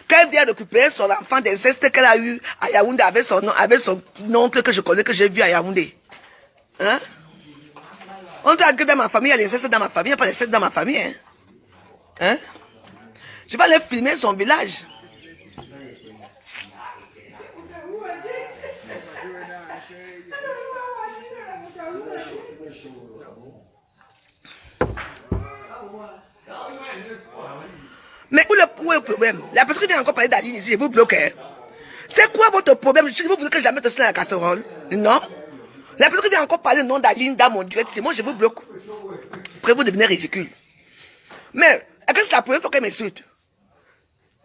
Quand elle vient récupérer son enfant d'inceste qu'elle a eu à Yaoundé avec son oncle que je connais, que j'ai vu à Yaoundé. Hein? On doit que dans ma famille, il y a l'inceste dans ma famille, il n'y a pas d'inceste dans ma famille. Hein? Je vais aller filmer son village. Mais où est le problème? La personne qui a encore parlé d'Aline ici, je vous bloque. C'est quoi votre problème? Vous voulez que je la mette aussi dans la casserole? Non? La personne qui vient encore parler le nom d'Aline dans mon direct, c'est moi, je vous bloque. Après, vous devenez ridicule. Mais, est-ce que c'est la première fois qu'elle m'insulte?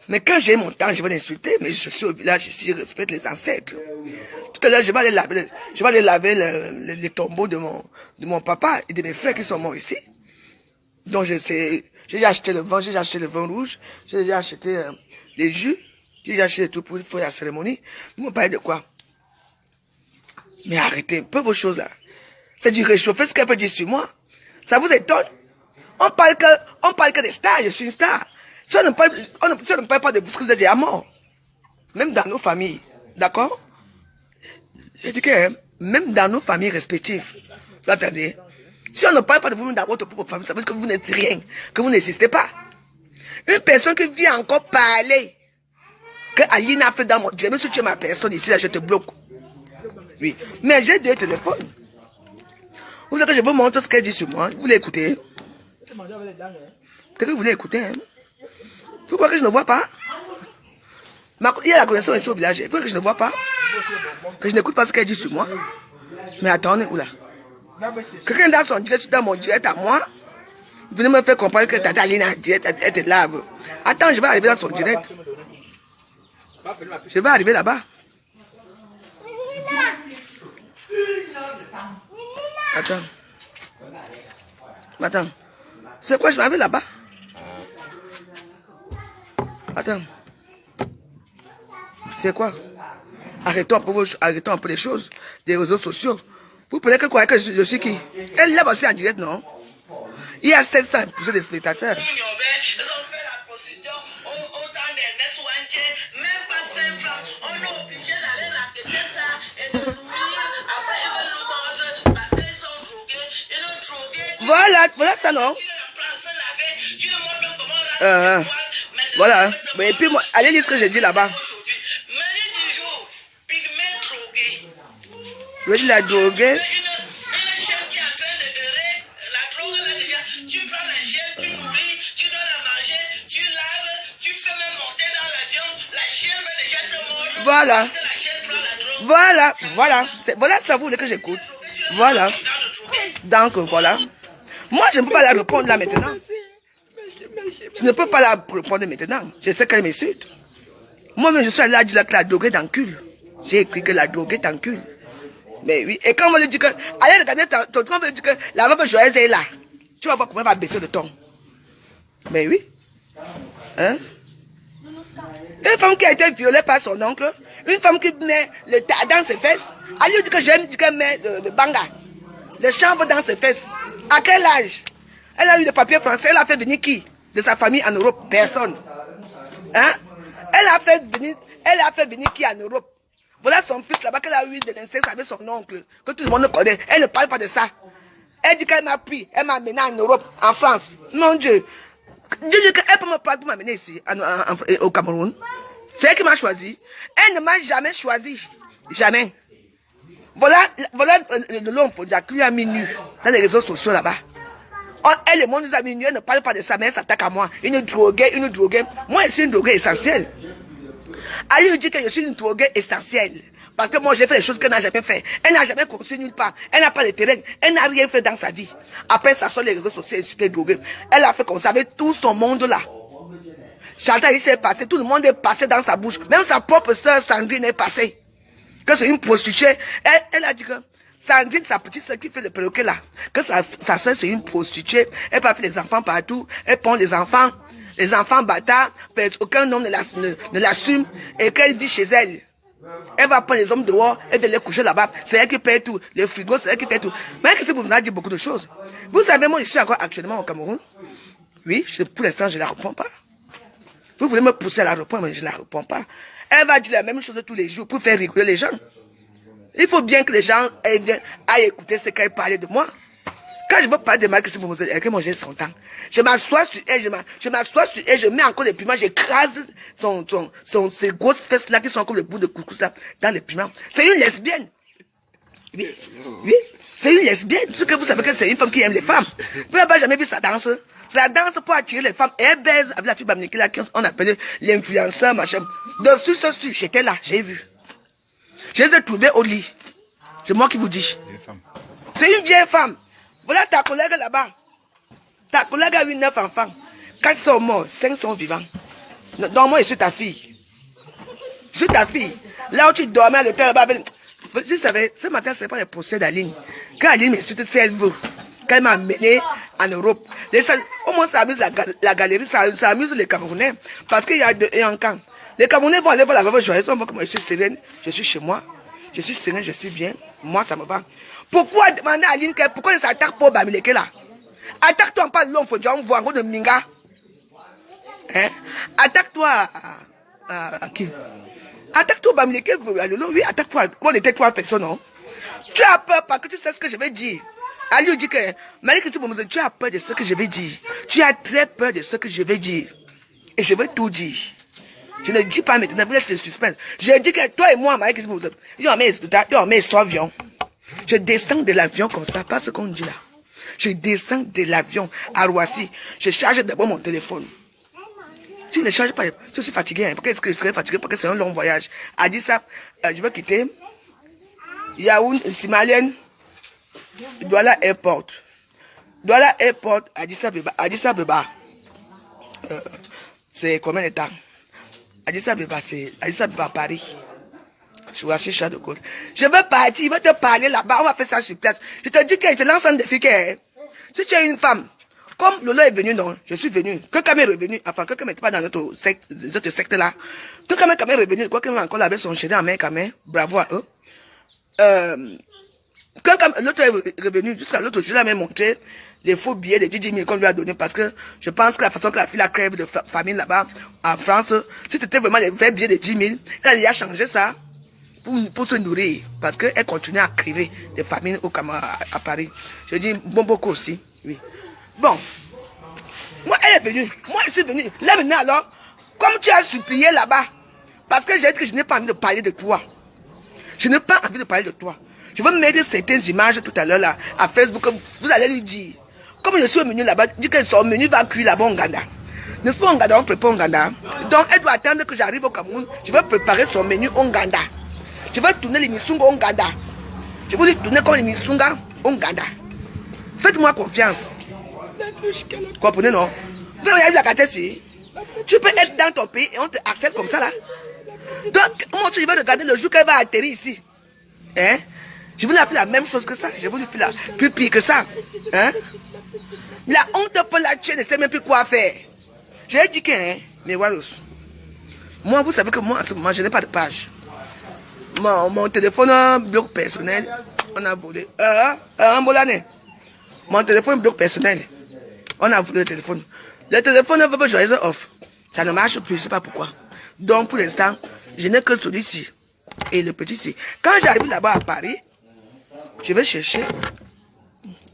Mais quand j'ai mon temps, je vais l'insulter, mais je suis au village ici, je respecte les ancêtres. Tout à l'heure, je vais aller laver les tombeaux de mon papa et de mes frères qui sont morts ici. Donc, j'ai acheté le vin, j'ai acheté le vin rouge, j'ai acheté les jus, j'ai acheté tout pour la cérémonie. Vous me parlez de quoi? Mais arrêtez un peu vos choses là. C'est du réchauffé ce qu'elle peut dire sur moi. Ça vous étonne? On parle que des stars, je suis une star. Si on ne parle pas de vous, vous êtes déjà mort. Même dans nos familles. D'accord? Je dis que même dans nos familles respectives. Vous attendez? Si on ne parle pas de vous dans votre propre famille, ça veut dire que vous n'êtes rien. Que vous n'existez pas. Une personne qui vient encore parler. Que Aline a fait dans mon Dieu. Même si tu es ma personne ici, là, je te bloque. Oui. Mais j'ai deux téléphones. Vous voulez que je vous montre ce qu'elle dit sur moi? Vous voulez écouter? Peut-être que vous voulez écouter, hein? Vous croyez que je ne vois pas? Il y a la connaissance ici au village. Vous croyez que je ne vois pas? Que je n'écoute pas ce qu'elle dit sur moi? Mais attendez, oula. Quelqu'un dans mon direct à moi, venez me faire comprendre que Tata Aline a direct, elle te lave. Attends, je vais arriver dans son direct. Je vais arriver là-bas. Attends. Attends. C'est quoi, je m'avais là-bas? Attends. C'est quoi? Arrêtons un peu les choses, des réseaux sociaux. Vous prenez que quoi que je suis qui? Elle lève aussi en direct, non? Il y a 700 de spectateurs. Voilà ça, non? Voilà. Et puis, moi, allez lire ce que j'ai dit là-bas. Je vais dire la droguer. Voilà. Voilà ça, vous voulez que j'écoute. Voilà. Donc, voilà. Moi, je ne peux pas la répondre là maintenant. Je ne peux pas la répondre maintenant. Je sais qu'elle m'insulte. Moi-même, je suis allé dire que la droguée d'encul. J'ai écrit que la droguée d'encul. Mais oui. Et quand on me dit que, allez regarder ton on me dit que la meuf joyeuse est là. Tu vas voir comment elle va baisser le ton. Mais oui. Hein? Une femme qui a été violée par son oncle, une femme qui met le tas dans ses fesses, elle lui dit que j'aime qu'elle met le banga, le chanvre dans ses fesses. À quel âge? Elle a eu le papier français, elle a fait venir qui? De sa famille en Europe? Personne. Hein? Elle a fait venir qui en Europe? Voilà son fils là-bas qu'elle a eu de l'inceste avec son oncle, que tout le monde connaît. Elle ne parle pas de ça. Elle dit qu'elle m'a pris, elle m'a amené en Europe, en France. Mon Dieu. Dis-lui qu'elle peut me prendre pour m'amener ici, au Cameroun. C'est elle qui m'a choisi. Elle ne m'a jamais choisi. Jamais. Voilà l'homme pour dire qu'il a mis nu dans les réseaux sociaux là-bas. Elle et moi nous a mis nu, elle ne parle pas de ça, mais elle s'attaque à moi. Une droguée. Moi, je suis une droguée essentielle. Elle lui dit que je suis une droguée essentielle. Parce que moi, j'ai fait des choses qu'elle n'a jamais fait. Elle n'a jamais construit nulle part. Elle n'a pas le terrain. Elle n'a rien fait dans sa vie. Après, ça sont les réseaux sociaux, les drogués. Elle a fait comme ça avec tout son monde là. Chantal, il s'est passé. Tout le monde est passé dans sa bouche. Même sa propre sœur Sandrine est passée. Que c'est une prostituée. Elle a dit que Sandrine, sa petite sœur qui fait le perroquet là, que sa sœur c'est une prostituée. Elle peut faire des enfants partout. Elle prend les enfants bâtards. Aucun homme ne l'assume. Et qu'elle vit chez elle. Elle va prendre les hommes dehors et de les coucher là-bas. C'est elle qui paye tout. Les frigos, c'est elle qui paye tout. Mais qu'est-ce que vous m'avez dit beaucoup de choses? Vous savez, moi, je suis encore actuellement au Cameroun. Oui, pour l'instant, je ne la reprends pas. Vous voulez me pousser à la reprendre, mais je ne la reprends pas. Elle va dire la même chose tous les jours pour faire rigoler les gens. Il faut bien que les gens aillent écouter ce qu'elle parlait de moi. Quand je veux parler de mal, qu'est-ce que vous me dites? Elle j'ai son temps. Je m'assois sur elle, je mets encore les piments, j'écrase ces grosses fesses là qui sont comme le bout de couscous là, dans les piments. C'est une lesbienne. Oui, c'est une lesbienne. Ce que vous savez que c'est une femme qui aime les femmes. Vous n'avez jamais vu sa danse? C'est la danse pour attirer les femmes. Et elle baise avec la fille Bamniki là, qu'on appelait l'influenceur, machin. Dessus, j'étais là, j'ai vu. Je les ai trouvés au lit. C'est moi qui vous dis. Vieille femme. C'est une vieille femme. Voilà ta collègue là-bas. Ta collègue a eu 9 enfants. 4 sont morts, 5 sont vivants. Donc moi, je suis ta fille. Je suis ta fille. Là où tu dormais à l'hôtel là-bas. Je savais, ce matin, ce n'est pas le procès d'Aline. Quand Aline me suit, c'est elle veut. Quand elle m'a amené en Europe. Au moins, ça amuse la galerie, ça amuse les Camerounais. Parce qu'il y a un camp. Les Camerounais vont aller voir la veuve joyeuse. On voit comment je suis sereine. Je suis chez moi. Je suis sereine, je suis bien. Moi, ça me va. Pourquoi demander à Aline pourquoi elle s'attaque pour Bamileke là? Attaque-toi pas l'homme, faut dire, on voit un gros de Minga. Hein? Attaque-toi à qui? Attaque-toi Bamileke, oui, attaque-toi. On était 3 personnes, non? Tu as peur parce que tu sais ce que je vais dire. Ali dit que, tu as peur de ce que je vais dire. Tu as très peur de ce que je vais dire. Et je vais tout dire. Je ne dis pas maintenant, vous êtes le suspense. Je dis que toi et moi, Marie, avion. Je descends de l'avion comme ça, pas ce qu'on dit là. Je descends de l'avion à Roissy. Je charge d'abord mon téléphone. Si je ne charge pas, je suis fatigué. Hein, pourquoi est-ce que je serais fatigué? Parce que c'est un long voyage. A dit ça, je vais quitter Yaoundé, Simalienne, Douala Airport. Douala Airport, Addis Abeba. C'est combien de temps? Addis Abeba, c'est Addis Abeba, Paris. Je suis assis Charles de Gaulle. Je veux partir, je veux te parler là-bas, on va faire ça sur place. Je te dis que je te lance un défi que si tu es une femme, comme Lolo est venu, non, je suis venu. Que Kamé est revenu, enfin, que Kamé n'était pas dans notre secte là. Que Kamé est revenu, quoi qu'il encore avec son chéri en main, Kamé, bravo à eux. Que l'autre est revenu, jusqu'à l'autre, je l'ai même montré les faux billets de 10 000 qu'on lui a donné parce que je pense que la façon que la fille a crève de famille là-bas, en France, si c'était vraiment les vrais billets de 10 000, elle y a changé ça pour se nourrir parce qu'elle continue à crever des familles au Cameroun, à Paris. Je dis, bon, beaucoup aussi, oui. Bon, moi, elle est venue, moi, je suis venu. Là maintenant, alors, comme tu as supplié là-bas, parce que j'ai dit que je n'ai pas envie de parler de toi. Je n'ai pas envie de parler de toi. Je vais mettre certaines images tout à l'heure là, à Facebook, vous allez lui dire. Comme je suis au menu là-bas, dit que son menu va cuire là-bas en Ghana. N'est-ce pas en Ghana, on prépare en Ghana. Donc elle doit attendre que j'arrive au Cameroun. Je vais préparer son menu en Ghana. Je vais tourner les Missunga en Ghana. Je vais lui tourner comme les Missunga en Ghana. Faites-moi confiance. Vous comprenez, non? Vous avez la carte ici. Tu peux être dans ton pays et on te accepte comme ça là. Donc, moi aussi je vais regarder le jour qu'elle va atterrir ici. Hein? Je voulais faire la même chose que ça. Je voulais faire plus pire que ça. Hein? La honte pour la tuer, ne sait même plus quoi faire. J'ai dit que, hein, mais Warus, moi, vous savez que moi, en ce moment, je n'ai pas de page. Mon téléphone bloc personnel, on a volé. Mon téléphone bloc personnel, on a volé le téléphone. Le téléphone veut joyeuse off. Ça ne marche plus, je ne sais pas pourquoi. Donc, pour l'instant, je n'ai que celui-ci. Et le petit-ci. Quand j'arrive là-bas à Paris, je vais chercher.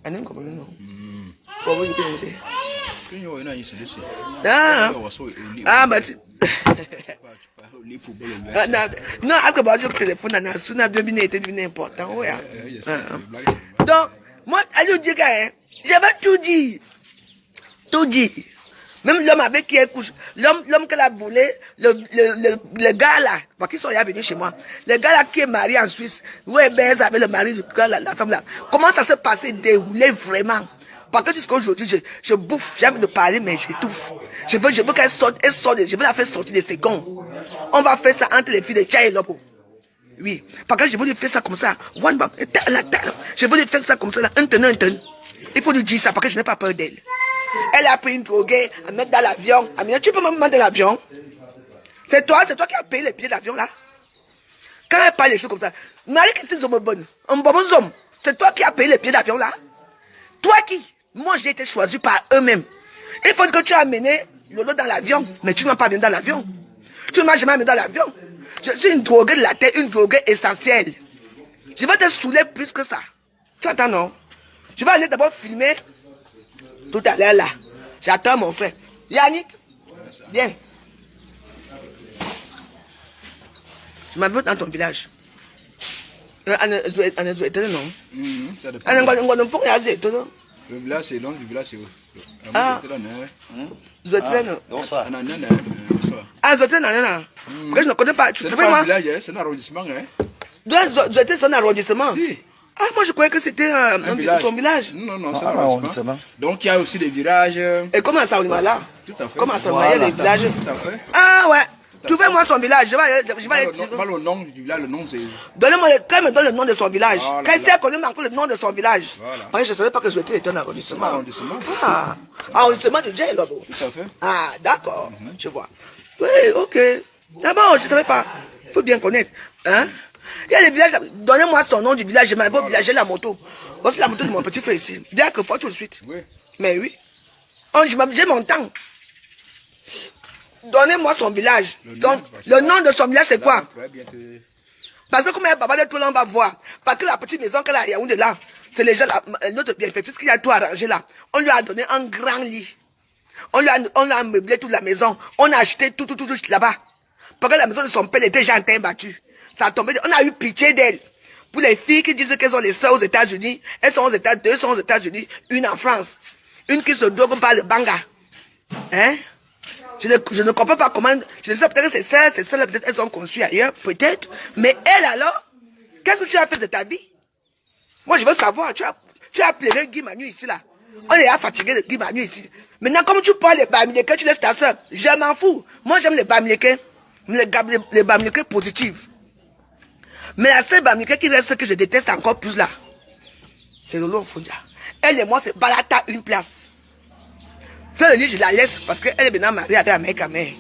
Ah, mais non, à ce le téléphone, on a souvent bien été important. Donc, moi, elle dit que je vais tout dire. Tout dire. Même l'homme avec qui elle couche, l'homme qu'elle a volé, le gars là, parce qu'ils sont venus chez moi, le gars là qui est marié en Suisse, où est baise avec le mari, la femme là, comment ça s'est passé, déroulé vraiment? Parce que jusqu'à aujourd'hui, je bouffe, j'ai envie de parler, mais j'étouffe. Je veux qu'elle sorte, je veux la faire sortir des secondes. On va faire ça entre les filles de Tchai et Lopo. Oui, parce que je veux lui faire ça comme ça, je veux lui faire ça comme ça, là, un tenant. Il faut lui dire ça, parce que je n'ai pas peur d'elle. Elle a pris une droguée à mettre dans l'avion. Tu peux me demander l'avion? C'est toi qui as payé les billets d'avion là? Quand elle parle des choses comme ça, Marie-Christine Zomobonne, c'est toi qui as payé les billets d'avion là? Toi qui? Moi j'ai été choisi par eux-mêmes. Il faut que tu as amené Lolo dans l'avion, mais tu ne m'as pas amené dans l'avion. Tu ne m'as jamais amené dans l'avion. Je suis une droguée de la tête, une droguée essentielle. Je vais te saouler plus que ça. Tu entends non? Je vais aller d'abord filmer. Tout à l'heure là, j'attends mon frère. Yannick, viens. Je m'en vais dans ton village. Le village c'est long, le village c'est où? Ah, je ne connais pas. Tu c'est pas un village, c'est un arrondissement. C'était son arrondissement. Si. Ah, moi je croyais que c'était son village. Non, non, c'est un arrondissement. Donc il y a aussi des virages. Et comment ça, on est là? Tout à fait. Comment ça, il y a les villages? Tout à fait. Ah ouais. Trouvez-moi son village. Je vais Pas le nom du village, le nom c'est. Donnez-moi, quand il me donne le nom de son village. Oh, Quand il sait qu'on encore le nom de son village. Voilà. Parce que je ne savais pas que c'était un arrondissement. Arrondissement. Ah, arrondissement de Djei là-bas. Tout à fait. Ah, d'accord. Je vois. Oui, ok. D'abord, je ne savais pas. Il faut bien connaître. Hein? Il y a les villages. Donnez-moi son nom du village. Je m'en vais au village. J'ai la moto. Voici la moto de mon petit frère ici. Bien que faut tout de suite. Oui. Mais oui. J'ai mon temps. Donnez-moi son village. Le nom de son village, c'est quoi? Parce que comme il y a papa de tout là, on va voir. Parce que la petite maison qu'elle a à Yaoundé là, c'est les gens, notre bienfaitrice qui a tout arrangé là. On lui a donné un grand lit. On lui a meublé toute la maison. On a acheté tout là-bas. Parce que la maison de son père était déjà en terre battue. Ça a tombé. On a eu pitié d'elle. Pour les filles qui disent qu'elles ont les sœurs aux États-Unis, elles sont deux sont aux États-Unis, une en France. Une qui se drogue par le banga. Hein? Je ne comprends pas comment. Je ne sais peut-être que ces sœurs peut-être elles ont conçu ailleurs, peut-être. Mais elle alors, qu'est-ce que tu as fait de ta vie? Moi je veux savoir, tu as pleuré Guy Manu ici là. On est fatigué de Guy Manu ici. Maintenant, comme tu parles les bamilekés, tu laisses ta soeur. Je m'en fous. Moi j'aime les bamilekés. Les bamilekés positifs. Mais la seule bamileke qui reste que je déteste encore plus là, c'est Lolo Fondia. Elle et moi c'est balata une place. Faire le lit, je la laisse parce qu'elle est maintenant mariée avec Amérique Mère.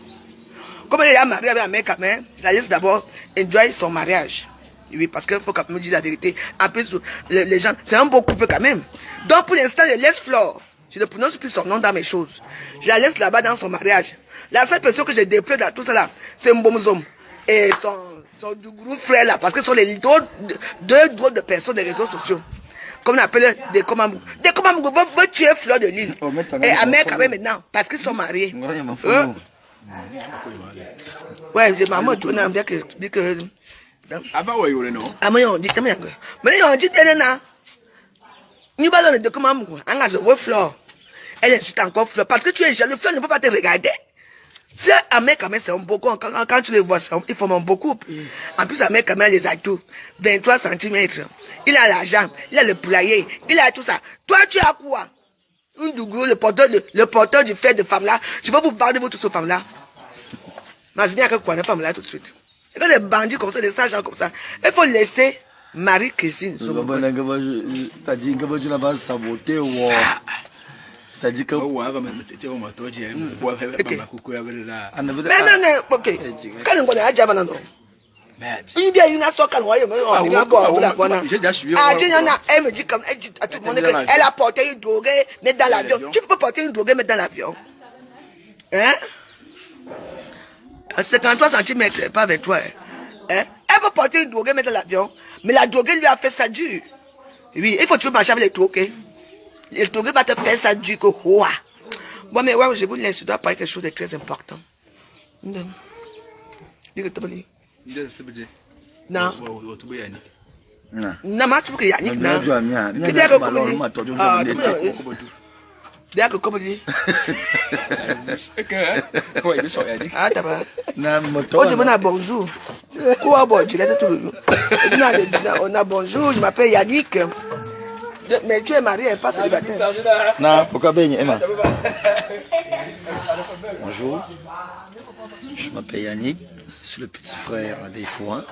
Comme elle est mariée avec Amérique Mère, je la laisse d'abord enjoy son mariage. Oui, parce qu'il faut qu'elle me dise la vérité. En plus, les gens, c'est un beau couple quand même. Donc pour l'instant, je laisse Flore. Je ne prononce plus son nom dans mes choses. Je la laisse là-bas dans son mariage. La seule personne que je déplore dans tout cela, c'est Mbomzom. Et son du groupe frère là, parce que ce sont les deux groupes de personnes des réseaux sociaux. Comme on appelle des Komamou. Des Komamou veut tuer Fleur de Lille. Et Amérique quand même maintenant, parce qu'ils sont mariés. Ouais, j'ai maman, tu n'as bien que dit que. Ah bah ouais, non. Ah mais on dit, mais on dit, nous allons de Komamou. On a le Fleur. Elle insulte encore Fleur, parce que tu es jaloux. Fleur ne peut pas te regarder. C'est un mec quand même, c'est un beau con. Quand tu les vois, ils forment un beau couple. En plus, un mec quand même, les atouts. 23 cm. Il a l'argent, il a le poulailler, il a tout ça. Toi, tu as quoi? Un douglou, le porteur du fait de femme là. Je vais vous parler de votre femme là. Imaginez à quoi, la femme là tout de suite. Et quand les bandits comme ça, les sages comme ça, il faut laisser Marie-Christine. T'as dit que tu n'as pas saboté ou. C'est-à-dire que. Mais non, ok. Quand on a déjà non. Il y a une assoc à noyer, j'ai déjà suivi. Ah, elle me dit comme elle dit à tout le monde qu'elle a porté une droguée, mais dans l'avion. Tu peux porter une droguée, mais dans l'avion. Hein? 53 cm, c'est pas avec toi. Hein? Elle peut porter une droguée, mais dans l'avion. Mais la droguée lui a fait ça dur. Oui, il faut toujours marcher avec les drogués. Les drogués vont te faire ça dur que quoi. Bon, mais ouais, je vous laisse, je dois parler quelque chose de très important. Non. Non. Non, mais tu peux que Yannick, non. C'est bien que comme bien que comme dit. Ah, d'abord. Oh, je m'en bonjour. Quoi, bon, tu l'as tout le jour. On a bonjour, je m'appelle Yannick. Mais tu es marié, pas célibataire. Non, pourquoi bien, Emma? Bonjour. Je m'appelle Yannick. Je suis le petit frère des Fouins.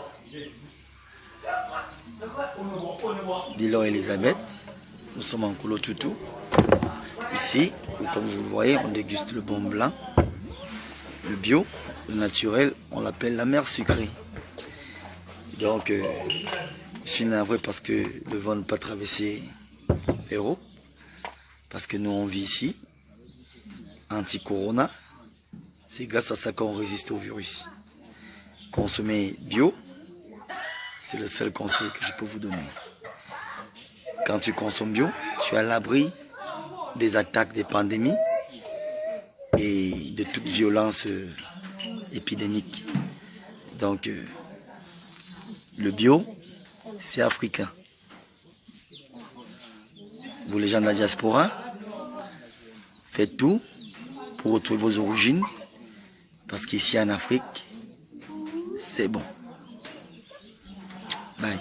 Bilon Elisabeth. Nous sommes en Koulo Toutou. Ici, comme vous le voyez, on déguste le bon blanc. Le bio, le naturel, on l'appelle la mer sucrée. Donc, je suis navré parce que le vent ne peut pas traverser l'Hérault. Parce que nous, on vit ici. Anti-corona. C'est grâce à ça qu'on résiste au virus. Consommer bio, c'est le seul conseil que je peux vous donner. Quand tu consommes bio, tu es à l'abri des attaques des pandémies et de toute violence épidémique. Donc, le bio, c'est africain. Vous, les gens de la diaspora, faites tout pour retrouver vos origines, parce qu'ici en Afrique, c'est bon. Bye.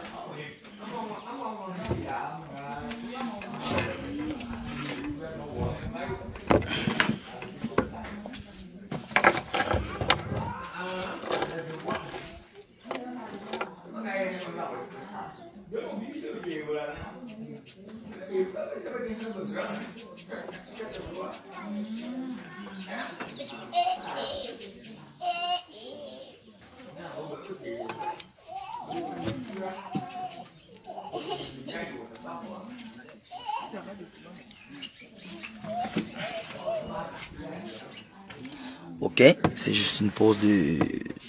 Ok, c'est juste une pause de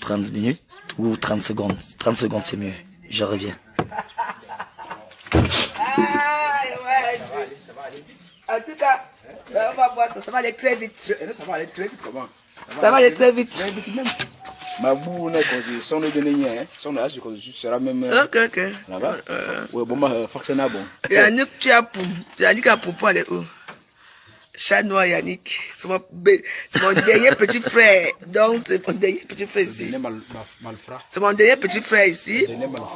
30 minutes ou 30 secondes. 30 secondes c'est mieux. Je reviens. En tout cas, on va voir ça, ça va aller très vite. Ça va aller très vite, comment? Ça va aller très vite. Très vite même. Ma boue, si on est donné, si on a ce sera même. Ok. Là-bas. Ouais, bon, forcément bon. Yannick, Yannick a propos aller où? Chat noir Yannick, c'est mon dernier petit frère. Donc c'est mon dernier petit frère ici. C'est mon dernier petit frère ici.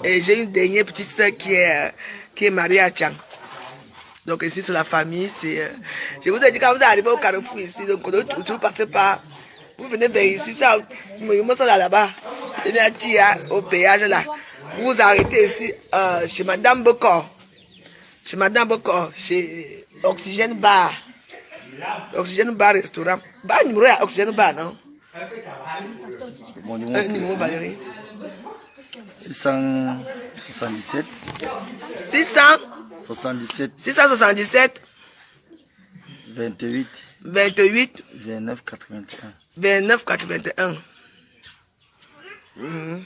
Et j'ai une dernière petite soeur qui est mariée à Tchang. Donc ici c'est la famille. Je vous ai dit quand vous arrivez au Carrefour ici, donc vous passez par, vous venez vers ici, ça, là-bas, au péage là. Vous vous arrêtez ici chez Madame Bocor. Chez Oxygène Bar. Oxygène Bar restaurant. Bar numéro à Oxygène Bar, non? Mon numéro Valérie. 677. 677. 28. 29 81. Il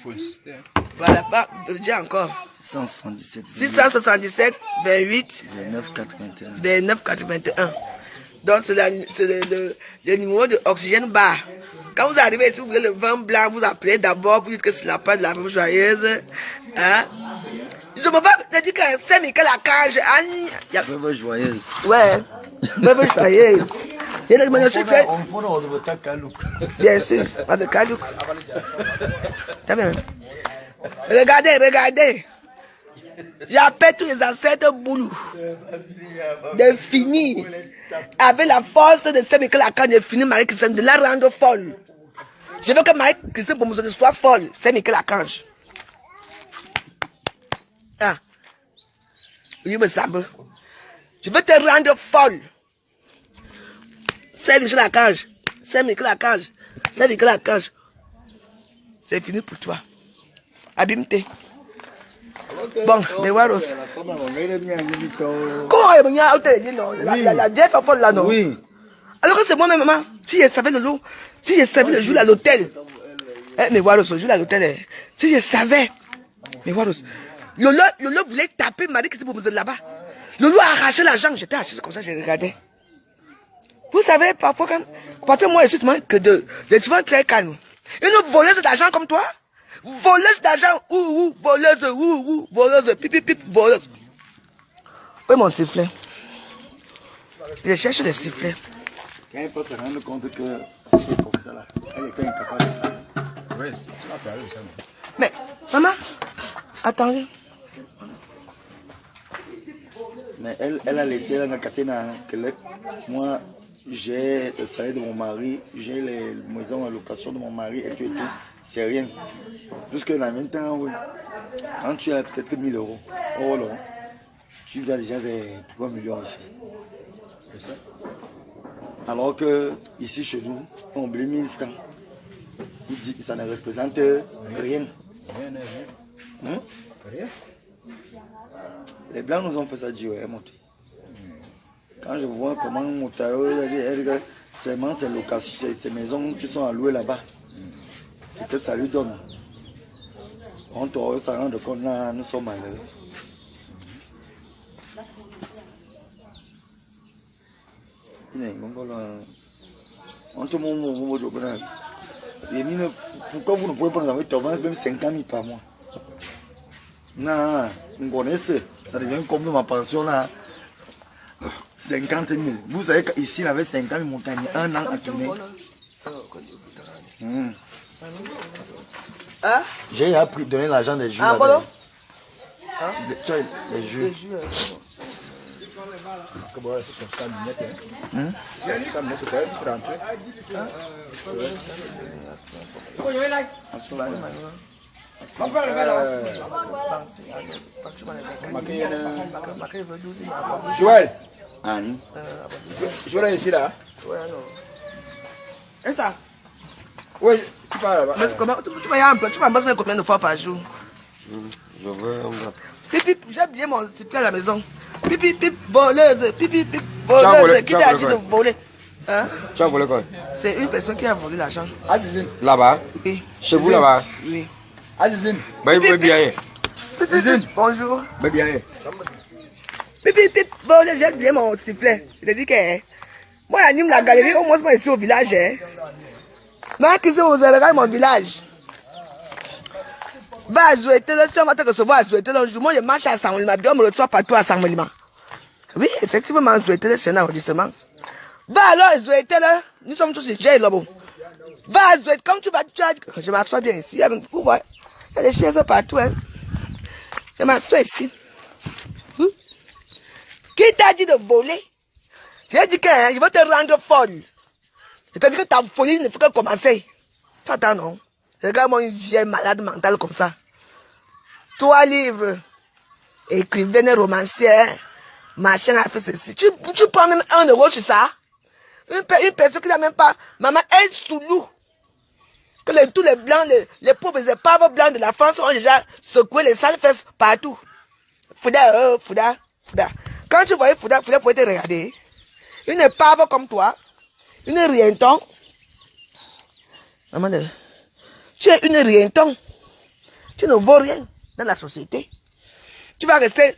faut insister. Voilà, pas déjà encore. 677 28 29 81. Donc c'est le numéro de Oxygène Bar. Quand vous arrivez ici, vous voulez le vin blanc, vous appelez d'abord, vous dites que c'est la part de la femme joyeuse. Hein? Je ne peux pas te dire que c'est Michael la cage. Veuve joyeuse. Ouais, veuve joyeuse. Bien sûr, pas de Kalouk. T'as bien. Regardez. J'appelle tous les ancêtres boulous de finir avec la force de ce que la canne de finir Marie-Christine, de la rendre folle. Je veux que Marie-Christine pour me soit folle. C'est Michael Archange. Ah. Il me semble. Je veux te rendre folle. C'est Michel Archange. C'est Michael Archange. C'est Michael Archange. C'est fini pour toi. Abîme-toi. Bon, mais Waros. Comment il y a la vieille folle là, non? Oui. Alors que c'est moi-même, maman. Si je savais le lot, si je savais le jour à l'hôtel. Mais Waros, le jour à l'hôtel, si je savais. Mais Waros, Lolo voulait taper Marie qui était pour me là-bas. Lolo a arraché l'argent, j'étais assis comme ça, je regardais. Vous savez, parfois, moi, je suis que de souvent très calme. Une voleuse d'argent comme toi, voleuse d'argent, voleuse, pip, voleuse. Oui, mon sifflet. Je cherche le sifflet. Quand elle peut se rendre compte que c'est comme ça là, elle est incapable. Oui, c'est pas pareil ça. Mais, maman, attendez. Mais elle a laissé la catena que moi j'ai le salaire de mon mari, j'ai les maisons en location de mon mari et tout. C'est rien. Puisque dans 20 ans, oui, quand tu as peut-être 1000 euros, tu vas déjà vers 3 millions ici. C'est ça. Alors que ici chez nous, on oublie 1000 francs. Il dit que ça ne représente rien. Rien. Rien. Les Blancs nous ont fait ça dire, monter. Quand je vois comment mon tarot, c'est location, ces maisons qui sont allouées là-bas. C'est que ça lui donne. Quand on se rend compte là, nous sommes malheureux. Pourquoi vous ne pouvez pas nous avoir même 50 000 par mois? Non, vous connaissez, ça devient comme ma pension là. 50 000. Vous savez qu'ici, il avait 50 000 montagnes, un an à tourner. J'ai appris donner l'argent des jours. Tu vois, les jeux. Que bon, c'est sur 100 minutes. Hein? 100 minutes, c'est quoi? Tu rentres? Joël. Joël est ici là. Et ça? Oui, tu parles là-bas. Mais comment tu vas y aller un peu? Tu vas bosser combien de fois par jour? Je veux un gars. Pipi, j'ai bien mon cycle à la maison. Pipi, pipi, voleuse. Pipi, pipi, voleuse. Qui t'a dit de voler? Hein? Tu as volé quoi? C'est une personne qui a volé l'argent. Azizine. Là-bas? Oui. Chez vous là-bas? Oui. Azizine. Bah, il veut bien. Azizine. Bonjour. Bah, bien. Pipi, pipi, voleuse, j'ai bien mon sifflet. Je te dis que moi, j'anime la galerie, au moins, moi, je suis au village. Ma cuisine, vous avez regardé mon village. Va à Zouété, si on va te recevoir à Zouété, le jour, moi, je marche à Saint-Molima, bien, on me reçoit partout à Saint-Molima. Oui, effectivement, Zouété, c'est un arrondissement. Va alors à Zouété, nous sommes tous déjà là, bon. Va à Zouété, quand tu vas, je m'assois bien ici, il y a des chaises partout, hein. Je m'assois ici. Qui t'a dit de voler? J'ai dit qu'il va te rendre folle. C'est-à-dire que ta folie ne fait que commencer. Tu attends, non? Regarde-moi une vieille malade mentale comme ça. 3 livres, écrivaine, romancière, machin a fait ceci. Tu prends même 1 euro sur ça? Une personne qui n'a même pas, maman, elle sous loup. Que tous les blancs, les pauvres épaves blancs de la France ont déjà secoué les sales fesses partout. Fouda. Quand tu voyais Fouda pouvait te regarder. Une épave comme toi, une rienton. Maman, tu es une rienton. Tu ne vaux rien dans la société. Tu vas rester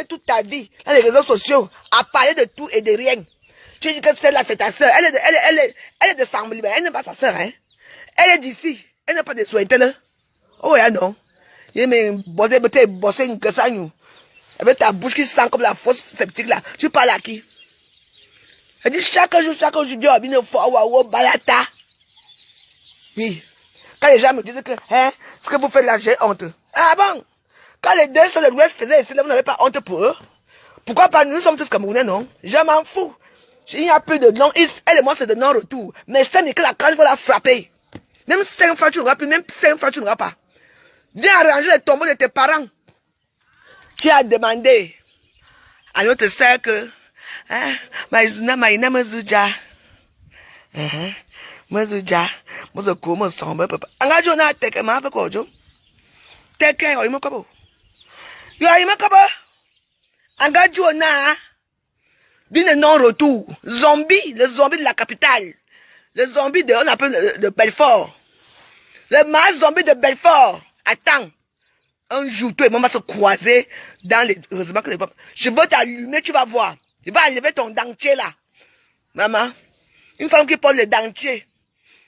toute ta vie dans les réseaux sociaux à parler de tout et de rien. Tu dis que celle-là, c'est ta soeur. Elle est de Saint-Molima. Elle n'est pas sa soeur, hein. Elle est d'ici. Elle n'est pas de Souhaité, là. Oh, yeah, non. Il m'a bossé une que ça, nous. Avec ta bouche qui sent comme la fosse sceptique, là. Tu parles à qui? Elle dit chaque jour, Dieu a bien fort, balata. Oui. Quand les gens me disent que, hein, ce que vous faites là, j'ai honte. Ah bon? Quand les deux seuls de l'Ouest faisaient ici, là, vous n'avez pas honte pour eux? Pourquoi pas? Nous sommes tous Camerounais, non? Je m'en fous. Il n'y a plus de non, elle et moi, c'est de non-retour. Mais c'est que la cage, il faut la frapper. Même 5 fois, tu n'auras plus, même 5 fois, tu n'auras pas. Viens arranger les tombeaux de tes parents. Tu as demandé à notre sœur que, hein, Maïzuna, Maïna, Mazuja. Mazuja, Mozoko, Mozomba, papa. Angajo na teke ma avec ojo. Teke, yo imokabo. Yo imokabo. Angajo na. D'une non-retour. Zombie, le zombie de la capitale. Le zombie de, on appelle de Belfort. Le mal zombie de Belfort. Attends. Un jour, toi et maman se croiser dans les, heureusement que les papas. Je veux t'allumer, tu vas voir. Il va enlever ton dentier là. Maman. Une femme qui porte le dentier.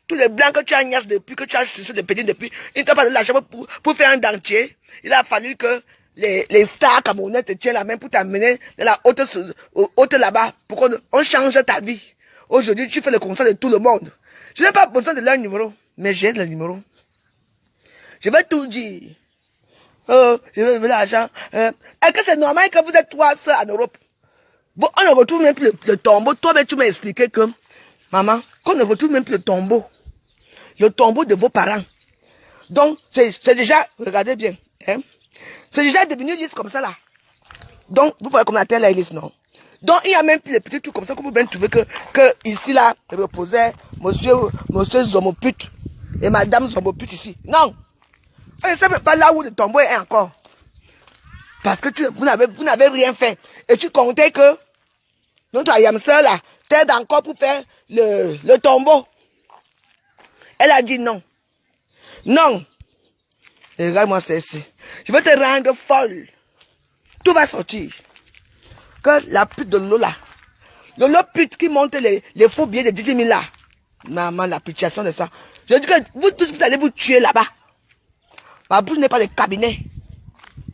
Tous les blancs que tu as niasse depuis, que tu as sucé de petit depuis, il ne t'a pas de l'argent pour faire un dentier. Il a fallu que les stars camerounais te tiennent la main pour t'amener dans la haute là-bas, pour qu'on change ta vie. Aujourd'hui, tu fais le constat de tout le monde. Je n'ai pas besoin de leur numéro, mais j'ai le numéro. Je vais tout dire. Oh, je veux l'argent. Est-ce que c'est normal que vous êtes 3 sœurs en Europe? Bon, on ne retrouve même plus le tombeau. Toi-même, tu m'as expliqué que, maman, qu'on ne retrouve même plus le tombeau. Le tombeau de vos parents. Donc, c'est déjà, regardez bien, hein, c'est déjà devenu lisse comme ça là. Donc, vous voyez comme la terre là est lisse, non? Donc, il y a même plus les petits trucs comme ça que vous pouvez trouver que ici là, reposait monsieur Zomoput et madame Zomoput ici. Non! On ne sait même pas là où le tombeau est encore. Parce que vous n'avez rien fait. Et tu comptais que notre Ayamseur là t'aide encore pour faire le tombeau. Elle a dit non. Non. Et regarde-moi celle-ci. Je vais te rendre folle. Tout va sortir. Que la pute de Lola. Lola pute qui monte les faux billets de 10 000 là. Maman, la putiation de ça. Je dis que vous tous vous allez vous tuer là-bas. Ma bouche n'est pas le cabinet.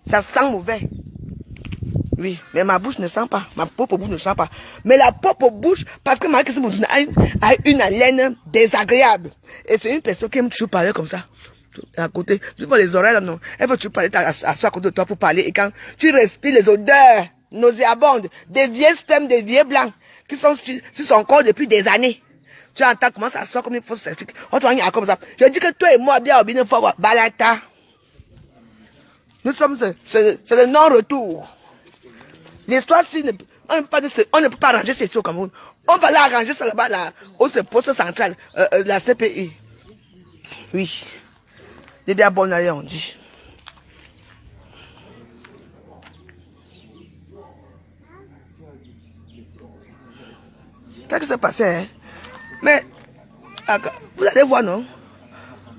Ça sent mauvais. Oui, mais ma bouche ne sent pas. Ma propre bouche ne sent pas. Mais la propre bouche, parce que ma question a une haleine désagréable. Et c'est une personne qui aime toujours parler comme ça. À côté, tu vois les oreilles là, non. Elle veut tu parler à côté de toi pour parler. Et quand tu respires les odeurs nauséabondes des vieux spermes, des vieux blancs qui sont sur son corps depuis des années. Tu entends comment ça sort comme une fausse certique. On te voit comme ça. Je dis que toi et moi, bien, bien, faut avoir balata. Nous sommes, c'est le non-retour. L'histoire, on ne peut pas arranger ceci au Cameroun. On va l'arranger ça là-bas, là, au poste central, la CPI. Oui. Les bien bonnes là, on dit. Qu'est-ce qui s'est passé, hein? Mais, vous allez voir, non?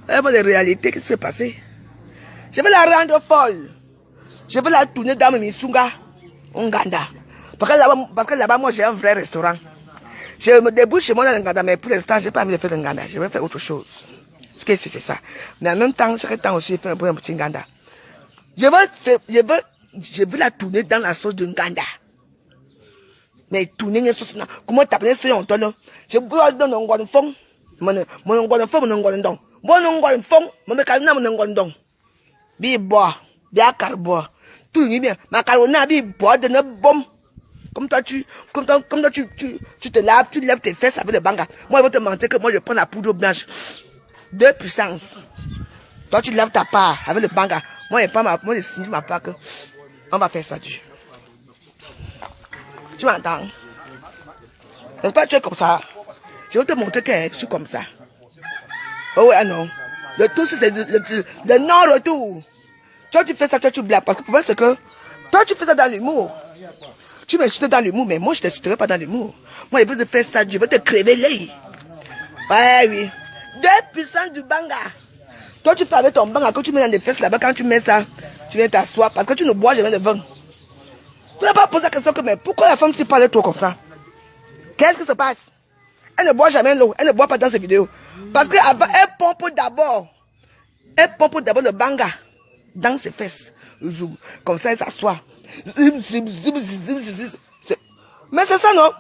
Vous allez voir les réalités qui s'est passé. Je vais la rendre folle. Je vais la tourner dans Misunga, Nganda. Parce que là-bas, moi, j'ai un vrai restaurant. Je me débouche chez moi dans le Nganda, mais pour l'instant, je n'ai pas envie de faire le Nganda. Je vais faire autre chose. Ce que c'est ça. Mais en même temps, chaque temps aussi, je fais un petit Nganda. Je veux la tourner dans la sauce de Nganda. Mais tourner une sauce, comment t'appelles ça, on tonne? Je veux donner un gros fond. Mon gros fond, mon gros don. Mon gros fond, mon mécanisme, mon gros don. Bibois, bien carbois. Tout le bien. Macarona, bibois, de ne bombe. Comme toi, tu te laves, tu lèves tes fesses avec le banga. Moi, je vais te mentir que moi, je prends la poudre blanche. 2 puissances. Toi, tu lèves ta part avec le banga. Moi, je signe ma part que on va faire ça, tu m'entends? N'est-ce pas, tu es comme ça? Je vais te montrer que je suis comme ça. Oh ouais, non. Le tout, c'est le non-retour. Toi, tu fais ça, toi, tu blagues. Parce que pour moi, c'est que toi, tu fais ça dans l'humour. Tu m'insultes dans l'humour, mais moi, je ne t'insulterai pas dans l'humour. Moi, je veux te faire ça, je veux te crever l'œil. Ouais, oui. 2 puissances du banga. Toi, tu fais avec ton banga, quand tu mets dans les fesses là-bas, quand tu mets ça, tu viens t'asseoir. Parce que tu ne bois jamais le vin. Tu n'as pas posé la question que, mais pourquoi la femme s'y parle trop comme ça? Qu'est-ce qui se passe? Elle ne boit jamais l'eau. Elle ne boit pas dans ses vidéos. Parce qu'elle pompe d'abord. Elle pompe d'abord le banga dans ses fesses. Comme ça, elle s'assoit. Mais c'est ça, non?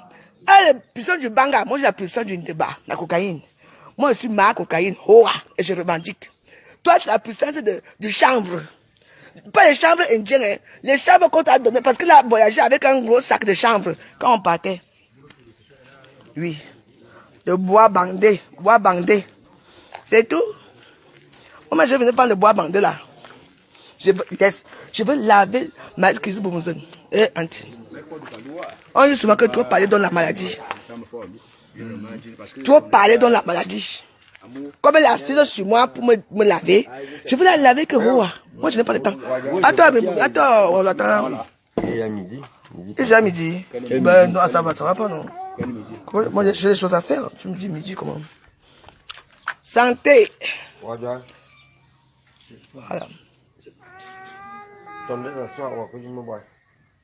Elle est puissante du banga. Moi, j'ai la puissance du ndeba, la cocaïne. Moi, je suis ma cocaïne. Et je revendique. Toi, tu as la puissance du chanvre. Pas les chanvres indiens, hein. Les chanvres qu'on t'a donné. Parce qu'il a voyagé avec un gros sac de chanvre quand on partait. Oui. Le bois bandé. Bois bandé. C'est tout. Moi, je venais prendre le bois bandé là. Je veux laver ma cuisine pour mon zone. Eh, Anti. On dit souvent que trop parler dans la maladie. Trop parler dans la maladie. Comme elle est assise sur moi pour me laver, je veux la laver que moi. Moi, je n'ai pas le temps. Attends, on attend. Et à midi. Déjà midi. Ben non, ça va pas, non. Moi, j'ai des choses à faire. Tu me dis midi comment? Santé. Voilà.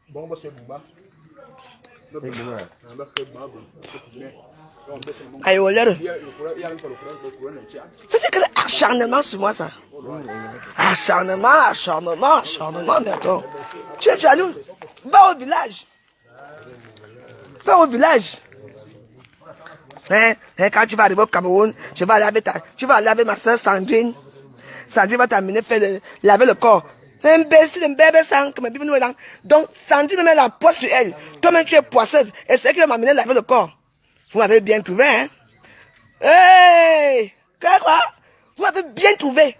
Bon, c'est Bouba. Aïe, on l'air. C'est que l'acharnement sur moi, ça. Acharnement, mais attends. Tu es jaloux. Va au village. Va au village. Hein, quand tu vas arriver au Cameroun, tu vas laver ma soeur Sandrine. Sandrine va t'amener faire laver le corps. Imbécile, un bébé sang, que ma Bible nous est là. Donc, Sandrine me met la poisse sur elle. Toi-même, tu es poisseuse. Et c'est qui va m'amener laver le corps. Vous m'avez bien trouvé, hein? Hey! Quoi? Vous m'avez bien trouvé.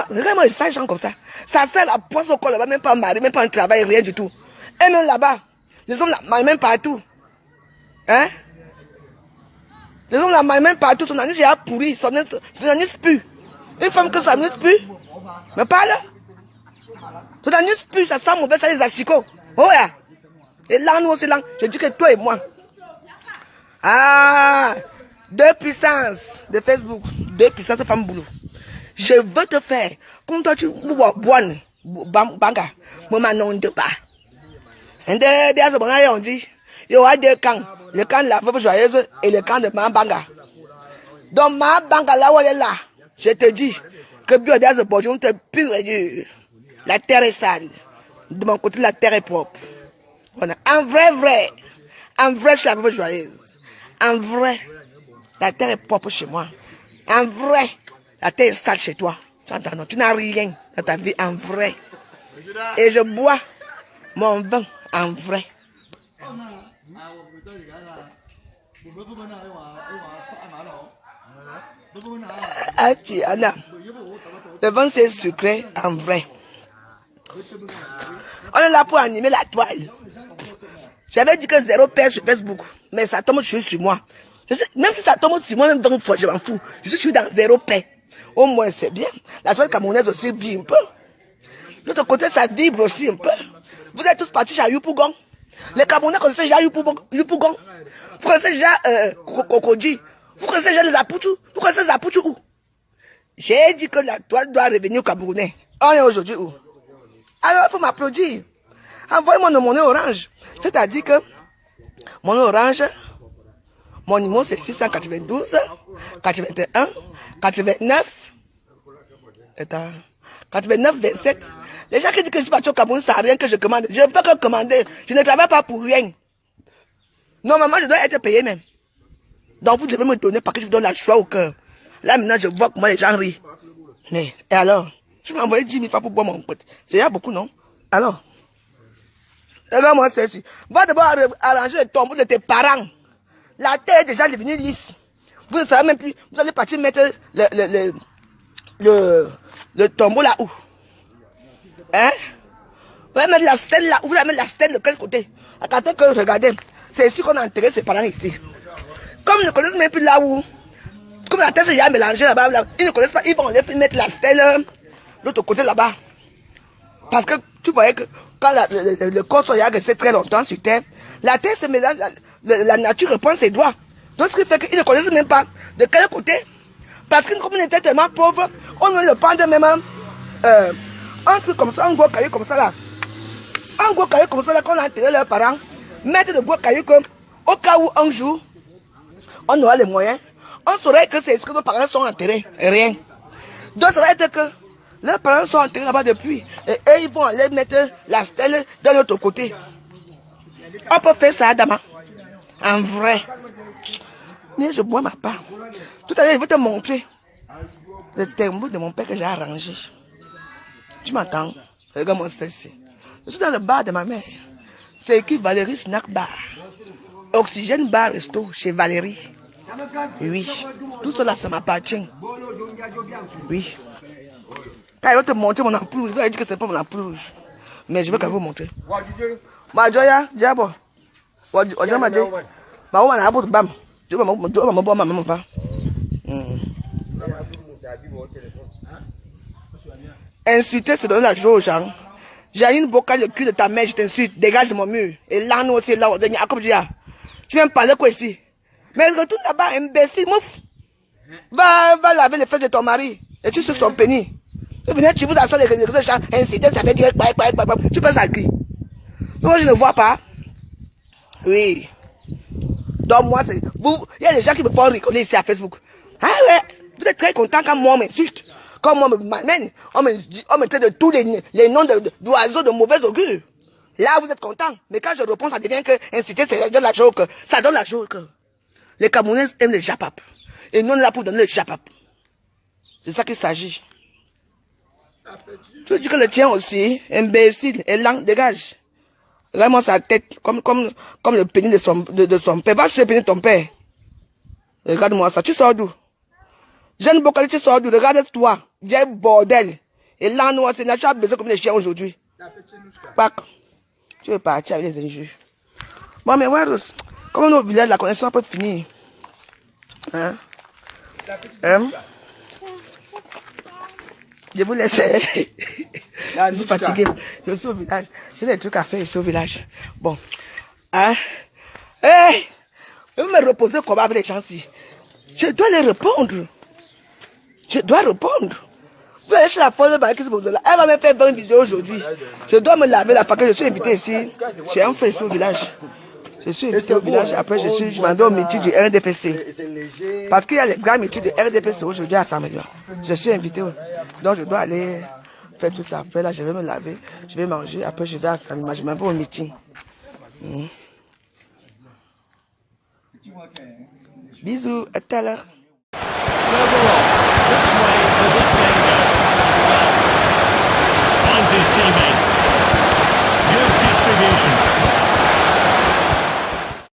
Vraiment, ils font gens comme ça. Ça fait la poisse au corps là-bas, même pas un mari, même pas un travail, rien du tout. Et même là-bas, les hommes la même partout. Hein? Les hommes la même partout. Son anus, j'ai pourri. Son anus pue. Une femme que son anus pue. Mais parle. Ton anus pue, ça sent mauvais, ça les achicots. Oh yeah. Et là, nous aussi, là, je dis que toi et moi. Ah, 2 puissances de Facebook, 2 puissances de femmes boulot. Je veux te faire, comme toi tu bois, banga, moi non de pas. Et derrière, on dit, il y aura 2 camps, le camp de la veuve joyeuse et le camp de ma banga. Donc ma banga là où elle est là, je te dis que Bio Diaz Bojon te pure et dur. La terre est sale. De mon côté, la terre est propre. On a un vrai, je suis la veuve joyeuse. En vrai, la terre est propre chez moi. En vrai, la terre est sale chez toi. Non, tu n'as rien dans ta vie en vrai. Et je bois mon vin en vrai. Ah, Anna, le vin c'est sucré en vrai. On est là pour animer la toile. J'avais dit que 0 paix sur Facebook, mais ça tombe sur moi. Même si ça tombe sur moi, même 20 fois, je m'en fous. Je suis dans 0 paix. Au moins, c'est bien. La toile camerounaise aussi vit un peu. De l'autre côté, ça vibre aussi un peu. Vous êtes tous partis chez Yopougon. Les Camerounais connaissent déjà Yopougon. Vous connaissez déjà Kokodji. Vous connaissez déjà les Zapouchou. Vous connaissez Zapouchou où? J'ai dit que la toile doit revenir au Camerounais. On est aujourd'hui où? Alors, il faut m'applaudir. Envoyez-moi mon monnaie orange. C'est-à-dire que mon orange, mon numéro c'est 692, 81, 89, 89, 27. Les gens qui disent que je suis parti au Cameroun, ça n'a rien que je commande. Je ne peux que commander. Je ne travaille pas pour rien. Normalement, je dois être payé même. Donc, vous devez me donner parce que je vous donne la joie au cœur. Là, maintenant, je vois comment les gens rient. Mais, et alors? Tu m'as envoyé 10 000 fois pour boire mon pote. C'est déjà beaucoup, non? Alors? Regarde-moi ceci. Va d'abord arranger le tombeau de tes parents. La terre est déjà devenue lisse. Vous ne savez même plus. Vous allez partir mettre le tombeau là-haut. Hein? Vous allez mettre la stèle là. Vous allez mettre la stèle de quel côté? Attendez que regardez. C'est ici qu'on a enterré ses parents ici. Comme ils ne connaissent même plus là où. Comme la terre s'est déjà mélangée là-bas. Là, ils ne connaissent pas. Ils vont aller mettre la stèle l'autre côté là-bas. Parce que tu voyais que quand le corps soit resté très longtemps sur terre, la terre se mélange, la nature reprend ses droits. Donc ce qui fait qu'ils ne connaissent même pas de quel côté. Parce qu'une communauté tellement pauvre, on ne le prend de même un truc comme ça, un gros caillou comme ça là. Un gros caillou comme ça là qu'on a enterré leurs parents. Mettre de gros cailloux comme au cas où un jour, on aura les moyens. On saurait que c'est ce que nos parents sont enterrés. Rien. Donc ça va être que leurs parents sont enterrés là-bas depuis. Et eux, ils vont aller mettre la stèle de l'autre côté. On peut faire ça, Adama. En vrai. Mais je bois ma part. Tout à l'heure, je vais te montrer le tombeau de mon père que j'ai arrangé. Tu m'entends? Regarde-moi ceci. Je suis dans le bar de ma mère. C'est écrit Valérie Snack Bar. Oxygène Bar Resto chez Valérie. Oui. Tout cela, ça m'appartient. Oui. Quand je vais te montrer mon ampoule rouge, je dois dire que c'est pas mon ampoule rouge. Mais je veux quand vous montrer. Majoya, Diabo. Ojo Majoya. Ma woman a bought bam. Je vais me maman va. Insulter, c'est donner la joie aux gens. J'ai une bocal le cul de ta mère, je t'insulte. Dégage de mon mur. Et là, nous aussi, là, comme tu dis. Tu viens me parler quoi ici? Mais retourne là-bas, imbécile, mouf. Va laver les fesses de ton mari. Et tu sais son pénis. Tu venais, tu vous dans les réseaux sociaux, inciter, ça fait dire, tu penses à qui? Moi, je ne vois pas. Oui. Donc, moi, c'est. Vous, il y a des gens qui me font rigoler ici à Facebook. Ah ouais, vous êtes très content quand moi, on m'insulte. Quand moi, on m'amène, on me traite de tous les noms d'oiseaux de mauvais augure. Là, vous êtes content. Mais quand je réponds, ça devient que inciter, ça donne la joie au cœur. Ça donne la joie au cœur. Les Camerounais aiment les japap. Et nous, on est là pour donner le japap. C'est ça qu'il s'agit. Tu dis que le tien aussi, imbécile, et lent, dégage. Regarde-moi sa tête, comme le pénis de son père. Va sur le pénis de ton père. Regarde-moi ça. Tu sors d'où? Jeune Bokali, tu sors d'où? Regarde-toi. J'ai bordel. Et là, nous, c'est naturel, tu as besoin comme des chiens aujourd'hui. Pac. Tu veux partir avec les injures. Bon, mais ouais, comme nos villages, la connaissance peut finir. Hein? Je vous laisse. Je suis fatigué. Je suis au village. J'ai des trucs à faire ici au village. Bon. Hein? Hey! Je vais me reposer comment avec les gens ici. Je dois les répondre. Je dois répondre. Vous allez chez la folle de Barakis Bozela. Elle va me faire 20 vidéos aujourd'hui. Je dois me laver là parce que je suis invité ici. J'ai un frère ici au village. Je suis invité au village. Après, je m'en vais au meeting du RDPC. Parce qu'il y a les grands meetings du RDPC aujourd'hui à Saint-Mélion. Je suis invité. Donc, je dois aller faire tout ça. Après, là, je vais me laver. Je vais manger. Après, je vais à Saint-Mélion. Je m'en vais au meeting. Bisous. À tout à l'heure. his teammate. Good distribution.